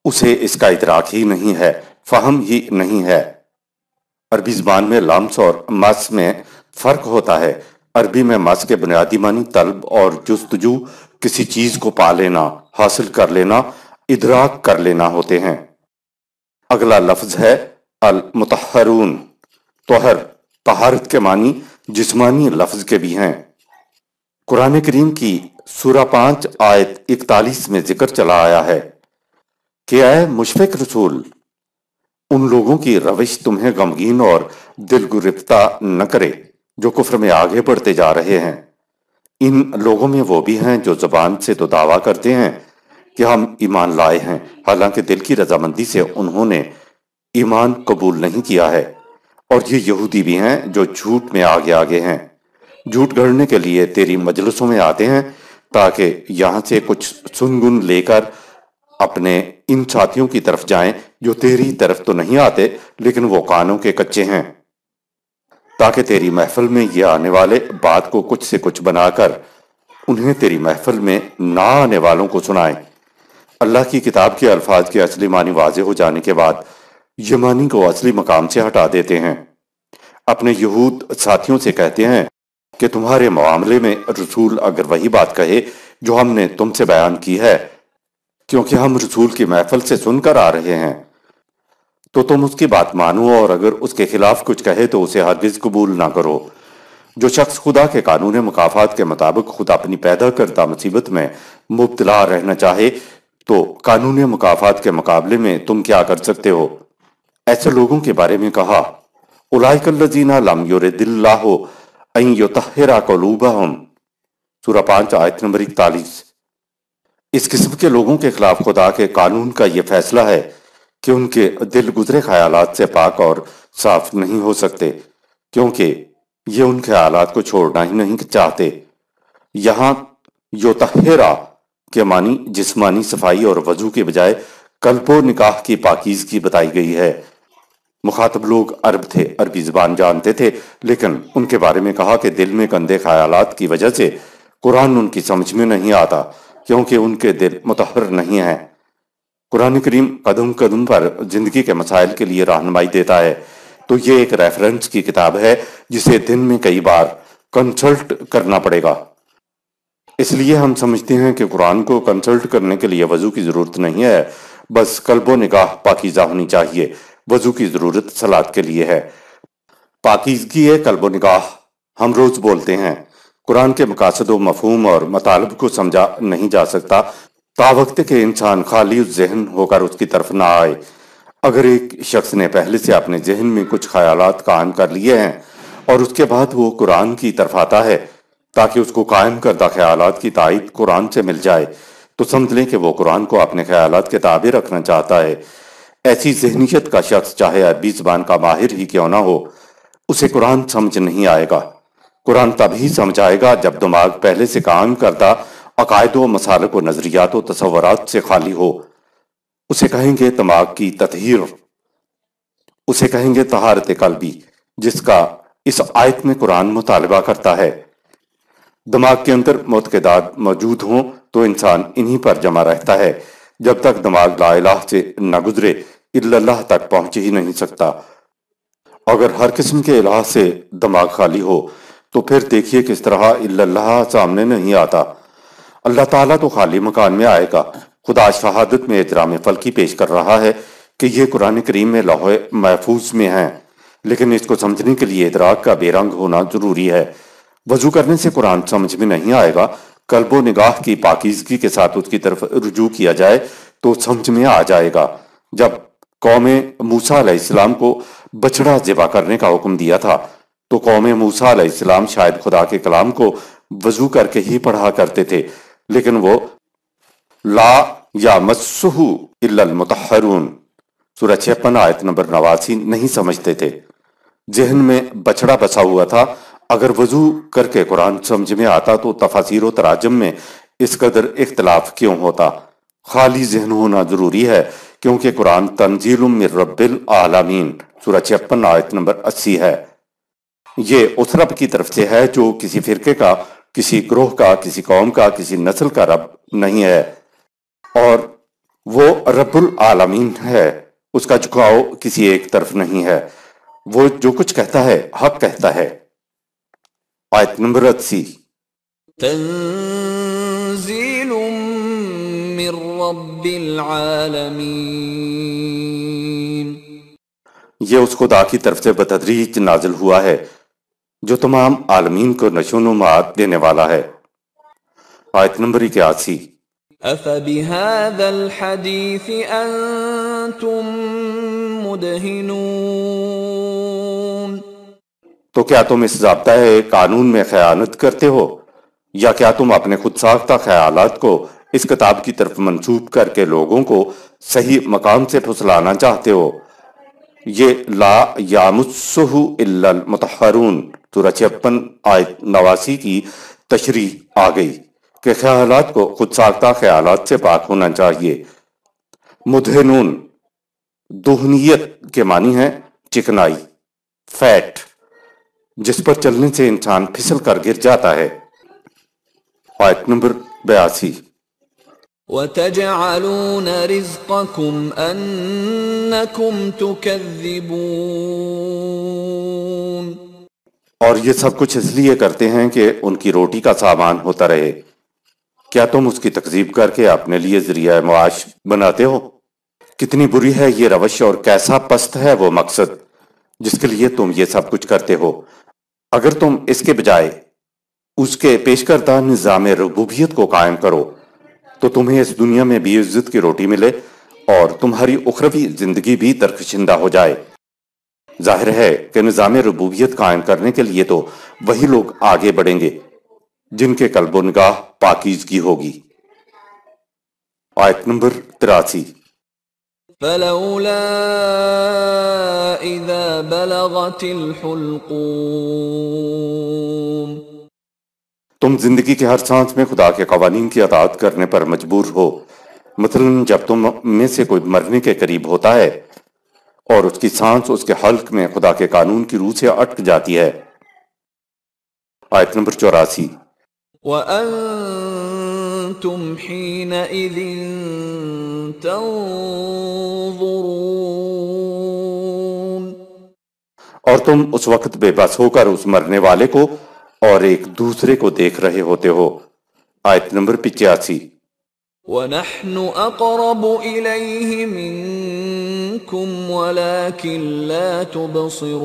اسے اس کا ادراک ہی نہیں ہے، فہم ہی نہیں ہے۔ عربی زبان میں لمس اور مس میں فرق ہوتا ہے۔ عربی میں مس کے بنیادی معنی طلب اور جستجو، کسی چیز کو پا لینا، حاصل کر لینا، ادراک کر لینا ہوتے ہیں۔ اگلا لفظ ہے المطہرون۔ طہر، طہارت کے معنی جسمانی لفظ کے بھی ہیں۔ قرآن کریم کی سورہ 5 آیت 41 میں ذکر چلا آیا ہے کہ اے مشفق رسول، ان لوگوں کی روش تمہیں غمگین اور دل گرفتہ نہ کرے جو کفر میں آگے بڑھتے جا رہے ہیں۔ ان لوگوں میں وہ بھی ہیں جو زبان سے تو دعویٰ کرتے ہیں کہ ہم ایمان لائے ہیں، حالانکہ دل کی رضامندی سے انہوں نے ایمان قبول نہیں کیا ہے، اور یہ یہودی بھی ہیں جو جھوٹ میں آگے آگے ہیں، جھوٹ گھڑنے کے لیے تیری مجلسوں میں آتے ہیں تاکہ یہاں سے کچھ سنگن لے کر اپنے ان ساتھیوں کی طرف جائیں جو تیری طرف تو نہیں آتے لیکن وہ کانوں کے کچے ہیں، تاکہ تیری محفل میں یہ آنے والے بات کو کچھ سے کچھ بنا کر انہیں تیری محفل میں نہ آنے والوں کو سنائیں۔ اللہ کی کتاب کے الفاظ کے اصلی معنی واضح ہو جانے کے بعد یہ معنی کو اصلی مقام سے ہٹا دیتے ہیں۔ اپنے یہود ساتھیوں سے کہتے ہیں کہ تمہارے معاملے میں رسول اگر وہی بات کہے جو ہم نے تم سے بیان کی ہے، کیونکہ ہم رسول کی محفل سے سن کر آ رہے ہیں، تو تم اس کی بات مانو، اور اگر اس کے خلاف کچھ کہے تو اسے ہرگز قبول نہ کرو۔ جو شخص خدا کے قانون مکافات کے مطابق خود اپنی پیدا کردہ مصیبت میں مبتلا رہنا چاہے تو قانون مکافات کے مقابلے میں تم کیا کر سکتے ہو؟ ایسے لوگوں کے بارے میں کہا اولئک الذین لم یرد اللہ ان یطہر قلوبہم، سورہ 5 آیت نمبر 41۔ اس قسم کے لوگوں کے خلاف خدا کے قانون کا یہ فیصلہ ہے کہ ان کے دل گزرے خیالات سے پاک اور صاف نہیں ہو سکتے، کیونکہ یہ ان خیالات کو چھوڑنا ہی نہیں چاہتے۔ یہاں یطہرا کے معنی جسمانی صفائی اور وضو کے بجائے قلب و نکاح کی پاکیزگی بتائی گئی ہے۔ مخاطب لوگ عرب تھے، عربی زبان جانتے تھے، لیکن ان کے بارے میں کہا کہ دل میں گندے خیالات کی وجہ سے قرآن ان کی سمجھ میں نہیں آتا، کیونکہ ان کے دل مطہر نہیں ہیں۔ قرآن کریم قدم قدم پر زندگی کے مسائل کے لیے رہنمائی دیتا ہے، تو یہ ایک ریفرنس کی کتاب ہے جسے دن میں کئی بار کنسلٹ کرنا پڑے گا۔ اس لیے ہم سمجھتے ہیں کہ قرآن کو کنسلٹ کرنے کے لیے وضو کی ضرورت نہیں ہے، بس قلب و نگاہ پاکیزہ ہونی چاہیے۔ وضو کی ضرورت صلاۃ کے لیے ہے۔ پاکیزگی قلب و نگاہ ہم روز بولتے ہیں قرآن کے مقاصد و مفہوم اور مطالب کو سمجھا نہیں جا سکتا تا وقت کہ انسان خالی ذہن ہو کر اس کی طرف نہ آئے۔ اگر ایک شخص نے پہلے سے اپنے ذہن میں کچھ خیالات قائم کر لیے ہیں اور اس کے بعد وہ قرآن کی طرف آتا ہے تاکہ اس کو قائم کردہ خیالات کی تائید قرآن سے مل جائے، تو سمجھ لیں کہ وہ قرآن کو اپنے خیالات کے تابع رکھنا چاہتا ہے۔ ایسی ذہنیت کا شخص چاہے عربی زبان کا ماہر ہی کیوں نہ ہو، اسے قرآن سمجھ نہیں آئے گا۔ قرآن تب ہی سمجھ آئے گا جب دماغ پہلے سے قائم کردہ عقائد و مسالک و نظریات و تصورات سے خالی ہو۔ اسے کہیں گے دماغ کی تطہیر، اسے کہیں گے طہارت قلبی، جس کا اس آیت میں قرآن مطالبہ کرتا ہے۔ دماغ کے اندر معتقدات موجود ہوں تو انسان انہی پر جمع رہتا ہے، جب تک دماغ لا الہ سے نہ گزرے الا اللہ تک پہنچ ہی نہیں سکتا۔ اگر ہر قسم کے الہ سے دماغ خالی ہو تو پھر دیکھیے کس طرح الا اللہ سامنے نہیں آتا۔ اللہ تعالیٰ تو خالی مکان میں آئے گا۔ خدا شہادت میں اجرام فلکی پیش کر رہا ہے کہ یہ قرآن کریم میں لوح محفوظ میں ہیں، لیکن اس کو سمجھنے کے لیے ادراک کا بے رنگ ہونا ضروری ہے۔ وضو کرنے سے قرآن سمجھ میں نہیں آئے گا، قلب و نگاہ کی پاکیزگی کے ساتھ اس کی طرف رجوع کیا جائے تو سمجھ میں آ جائے گا۔ جب قوم موسیٰ علیہ السلام کو بچڑا ذبح کرنے کا حکم دیا تھا تو قوم موسیٰ علیہ السلام شاید خدا کے کلام کو وضو کر کے ہی پڑھا کرتے تھے، لیکن وہ لا یمسہ الا المطہرون سورہ 56 آیت نمبر 89 نہیں سمجھتے تھے۔ ذہن میں بچڑا بسا ہوا تھا۔ اگر وضو کر کے قرآن سمجھ میں آتا تو تفاسیر و تراجم میں اس قدر اختلاف کیوں ہوتا؟ خالی ذہن ہونا ضروری ہے، کیونکہ قرآن تنزیل من رب العالمین سورہ 56 آیت نمبر 80 ہے۔ یہ اس رب کی طرف سے ہے جو کسی فرقے کا، کسی گروہ کا، کسی قوم کا، کسی نسل کا رب نہیں ہے، اور وہ رب العالمین ہے۔ اس کا جھکاؤ کسی ایک طرف نہیں ہے، وہ جو کچھ کہتا ہے حق کہتا ہے۔ آیت نمبر 80۔ تنزیل من رب العالمین، یہ اس خدا کی طرف سے بتدریج نازل ہوا ہے جو تمام عالمین کو نشو و نما دینے والا ہے۔ آیت نمبر 81۔ افبهذا الحدیث انتم مدہنون، تو کیا تم اس ضابطۂ قانون میں خیانت کرتے ہو، یا کیا تم اپنے خود ساختہ خیالات کو اس کتاب کی طرف منسوب کر کے لوگوں کو صحیح مقام سے پھسلانا چاہتے ہو؟ یہ لا یمسہ الا المطہرون سورہ 56 آیت 89 کی تشریح آ گئی کہ خیالات کو خود ساختہ خیالات سے پاک ہونا چاہیے۔ مدہنون دہنیت کے معنی ہے چکنائی، فیٹ، جس پر چلنے سے انسان پھسل کر گر جاتا ہے۔ آیت نمبر 82۔ وَتَجْعَلُونَ رِزْقَكُمْ أَنَّكُمْ تُكَذِّبُونَ، اور یہ سب کچھ اس لیے کرتے ہیں کہ ان کی روٹی کا سامان ہوتا رہے۔ کیا تم اس کی تکذیب کر کے اپنے لیے ذریعہ معاش بناتے ہو؟ کتنی بری ہے یہ روش اور کیسا پست ہے وہ مقصد جس کے لیے تم یہ سب کچھ کرتے ہو۔ اگر تم اس کے بجائے اس کے پیش کردہ نظام ربوبیت کو قائم کرو تو تمہیں اس دنیا میں بھی عزت کی روٹی ملے اور تمہاری اخروی زندگی بھی درخشندہ ہو جائے۔ ظاہر ہے کہ نظام ربوبیت قائم کرنے کے لیے تو وہی لوگ آگے بڑھیں گے جن کے قلب و نگاہ پاکیزگی ہوگی۔ آیت نمبر 83۔ فلولا اذا بلغت الحلقوم، تم زندگی کے ہر سانس میں خدا کے قوانین کی اطاعت کرنے پر مجبور ہو۔ مثلا جب تم میں سے کوئی مرنے کے قریب ہوتا ہے اور اس کی سانس اس کے حلق میں خدا کے قانون کی روح سے اٹک جاتی ہے۔ آیت نمبر 84۔ وَأَنْتُمْ حِينَئِذٍ تَنْظُرُونَ، اور تم اس وقت بے بس ہو کر اس مرنے والے کو اور ایک دوسرے کو دیکھ رہے ہوتے ہو۔ آیت نمبر 85۔ وَنَحْنُ أَقْرَبُ إِلَيْهِ مِنْكُمْ وَلَكِنْ لَا تُبْصِرُونَ،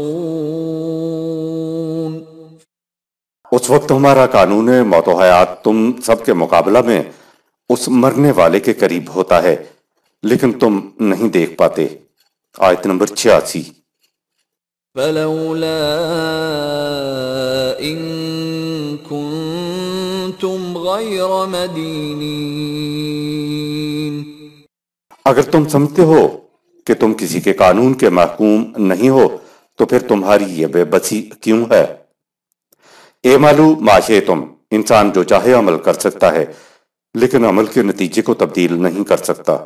اس وقت ہمارا قانون موت و حیات تم سب کے مقابلہ میں اس مرنے والے کے قریب ہوتا ہے، لیکن تم نہیں دیکھ پاتے۔ آیت نمبر 86۔ فلولا إن كنتم غير مدينين اگر تم سمجھتے ہو کہ تم کسی کے قانون کے محکوم نہیں ہو تو پھر تمہاری یہ بے بسی کیوں ہے؟ اعملوا ما شئتم، انسان جو چاہے عمل کر سکتا ہے لیکن عمل کے نتیجے کو تبدیل نہیں کر سکتا۔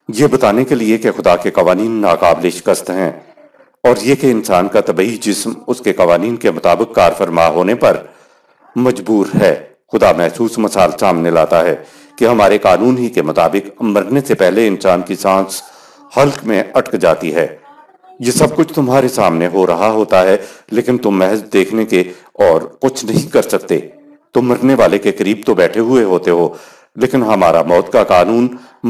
یہ بتانے کے لیے کہ خدا کے قوانین ناقابل شکست ہیں، اور یہ کہ انسان کا طبعی جسم اس کے قوانین کے مطابق کار فرما ہونے پر مجبور ہے، خدا محسوس مثال سامنے لاتا ہے کہ ہمارے قانون ہی کے مطابق مرنے سے پہلے انسان کی سانس حلق میں اٹک جاتی ہے۔ یہ سب کچھ تمہارے سامنے ہو رہا ہوتا ہے، لیکن تم محض دیکھنے کے اور کچھ نہیں کر سکتے۔ تم مرنے والے کے قریب تو بیٹھے ہوئے ہوتے ہو، لیکن ہمارا موت کا قانون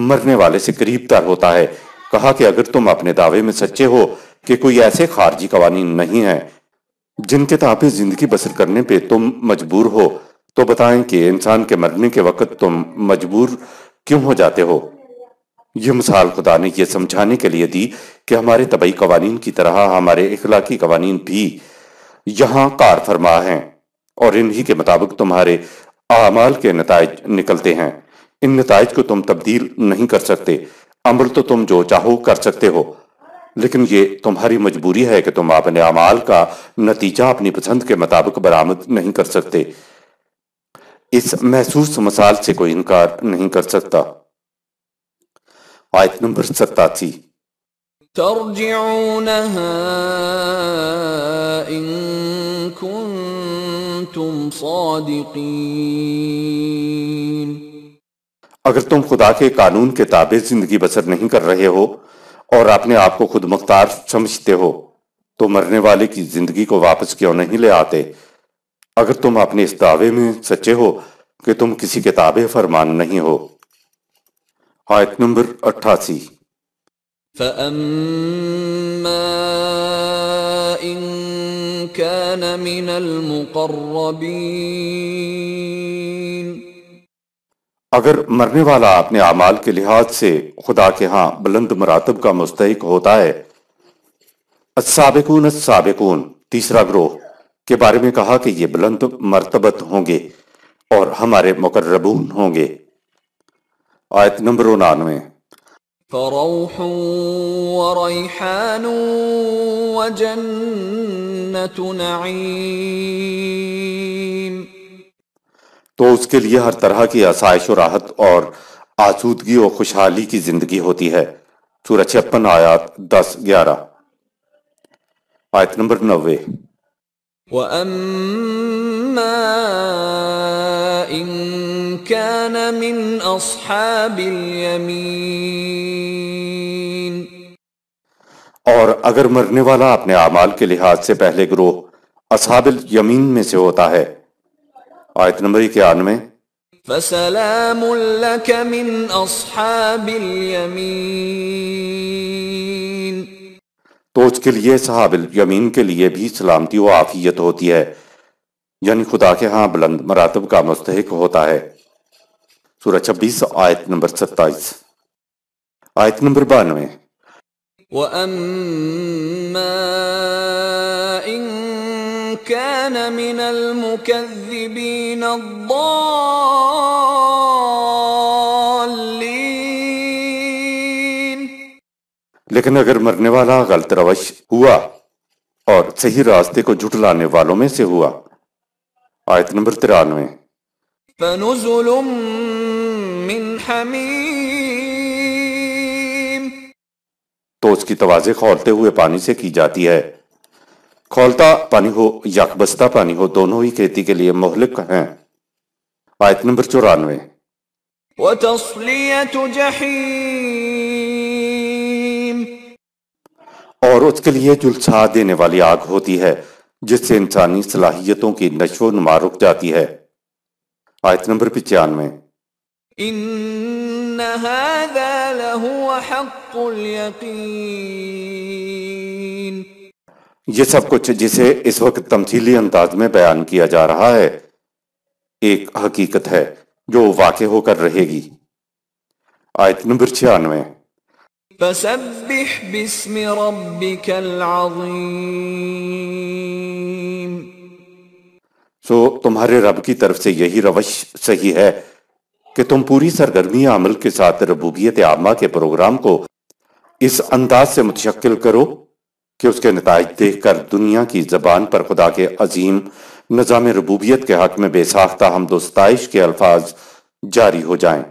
مرنے والے سے قریب تر ہوتا ہے۔ کہا کہ اگر تم اپنے دعوے میں سچے ہو کہ کوئی ایسے خارجی قوانین نہیں ہیں جن کے تابع زندگی بسر کرنے پہ تم مجبور ہو، تو بتائیں کہ انسان کے مرنے کے وقت تم مجبور کیوں ہو جاتے ہو؟ یہ مثال خدا نے یہ سمجھانے کے لیے دی کہ ہمارے طبعی قوانین کی طرح ہمارے اخلاقی قوانین بھی یہاں کار فرما ہیں، اور انہی کے مطابق تمہارے اعمال کے نتائج نکلتے ہیں۔ ان نتائج کو تم تبدیل نہیں کر سکتے۔ عمل تو تم جو چاہو کر سکتے ہو، لیکن یہ تمہاری مجبوری ہے کہ تم اپنے اعمال کا نتیجہ اپنی پسند کے مطابق برآمد نہیں کر سکتے۔ اس محسوس مثال سے کوئی انکار نہیں کر سکتا۔ آیت نمبر 87۔ ترجعونها إن كنتم صادقين اگر تم خدا کے قانون کے تابع زندگی بسر نہیں کر رہے ہو اور اپنے آپ کو خود مختار سمجھتے ہو تو مرنے والے کی زندگی کو واپس کیوں نہیں لے آتے؟ اگر تم اپنے اس دعوے میں سچے ہو کہ تم کسی کے تابع فرمان نہیں ہو۔ آیت نمبر 88۔ فأما إن كان من المقربين اگر مرنے والا اپنے اعمال کے لحاظ سے خدا کے ہاں بلند مراتب کا مستحق ہوتا ہے، السابقون السابقون تیسرا گروہ کے بارے میں کہا کہ یہ بلند مرتبت ہوں گے اور ہمارے مقربون ہوں گے۔ آیت نمبر 99۔ فروح وريحان وجنة نعيم تو اس کے لیے ہر طرح کی آسائش و راحت اور آسودگی و خوشحالی کی زندگی ہوتی ہے۔ سورہ 56 آیات 10-11۔ آیت نمبر 90۔ وَأَمَّا إِن كَانَ مِنْ أَصْحَابِ الْيَمِينِ اور اگر مرنے والا اپنے اعمال کے لحاظ سے پہلے گروہ اصحاب الیمین میں سے ہوتا ہے۔ آیت نمبر 91۔ فَسَلَامٌ لَكَ مِنْ أَصْحَابِ الْيَمِينِ تو اس کے لیے اصحاب الیمین کے لیے بھی سلامتی و عافیت ہوتی ہے، یعنی خدا کے ہاں بلند مراتب کا مستحق ہوتا ہے۔ سورہ 26 آیت نمبر 27۔ آیت نمبر 92۔ وَأَمَّا إِن كَانَ مِنَ الْمُكَذِّبِينَ الضَّالِّينَ لیکن اگر مرنے والا غلط روش ہوا اور صحیح راستے کو جھٹلانے والوں میں سے ہوا۔ آیت نمبر 93۔ فَنُزُلٌ مِّنْ حَمِيمٍ تو اس کی توازے کھولتے ہوئے پانی سے کی جاتی ہے۔ کھولتا پانی ہو یا بستہ پانی ہو، دونوں ہی کھیتی کے لیے مہلک ہیں۔ آیت نمبر 94۔ وَتَصْلِيَةُ جَحِيمٍ اور اس کے لیے جلسا دینے والی آگ ہوتی ہے جس سے انسانی صلاحیتوں کی نشو و نما رک جاتی ہے۔ آیت نمبر 95۔ إِنَّ هَذَا لَهُوَ حَقُّ الْيَقِينِ یہ سب کچھ جسے اس وقت تمثیلی انداز میں بیان کیا جا رہا ہے ایک حقیقت ہے جو واقع ہو کر رہے گی۔ آیت نمبر 96۔ فسبح باسم ربك العظیم، سو تمہارے رب کی طرف سے یہی روش صحیح ہے کہ تم پوری سرگرمی عمل کے ساتھ ربوبیت عامہ کے پروگرام کو اس انداز سے متشکل کرو کہ اس کے نتائج دیکھ کر دنیا کی زبان پر خدا کے عظیم نظام ربوبیت کے حق میں بے ساختہ حمد و ستائش کے الفاظ جاری ہو جائیں۔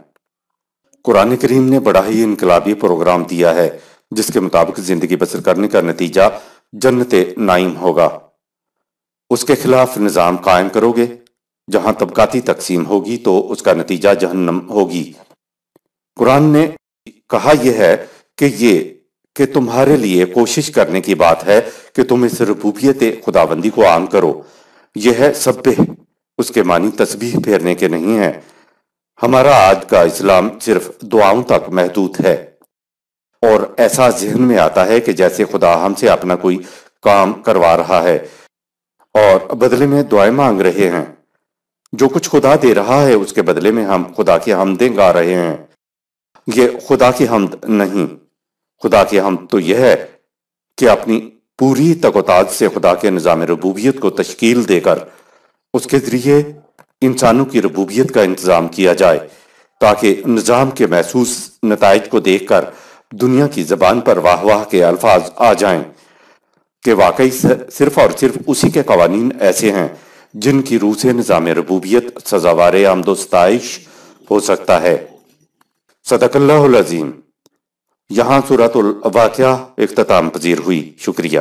قرآن کریم نے بڑا ہی انقلابی پروگرام دیا ہے جس کے مطابق زندگی بسر کرنے کا نتیجہ جنت نعیم ہوگا۔ اس کے خلاف نظام قائم کرو گے جہاں طبقاتی تقسیم ہوگی تو اس کا نتیجہ جہنم ہوگی۔ قرآن نے کہا یہ ہے کہ تمہارے لیے کوشش کرنے کی بات ہے کہ تم اس ربوبیت خداوندی کو عام کرو۔ یہ ہے سبح، اس کے معنی تسبیح پھیرنے کے نہیں ہیں۔ ہمارا آج کا اسلام صرف دعاؤں تک محدود ہے اور ایسا ذہن میں آتا ہے کہ جیسے خدا ہم سے اپنا کوئی کام کروا رہا ہے اور بدلے میں دعائیں مانگ رہے ہیں۔ جو کچھ خدا دے رہا ہے اس کے بدلے میں ہم خدا کی حمدیں گا رہے ہیں۔ یہ خدا کی حمد نہیں، خدا کی حمد تو یہ ہے کہ اپنی پوری تک و تاج سے خدا کے نظام ربوبیت کو تشکیل دے کر اس کے ذریعے انسانوں کی ربوبیت کا انتظام کیا جائے تاکہ نظام کے محسوس نتائج کو دیکھ کر دنیا کی زبان پر واہ واہ کے الفاظ آ جائیں کہ واقعی صرف اور صرف اسی کے قوانین ایسے ہیں جن کی روح سے نظام ربوبیت سزاوار حمد و ستائش ہو سکتا ہے۔ صدق اللہ العظیم۔ یہاں سورۃ الواقعہ اختتام پذیر ہوئی۔ شکریہ۔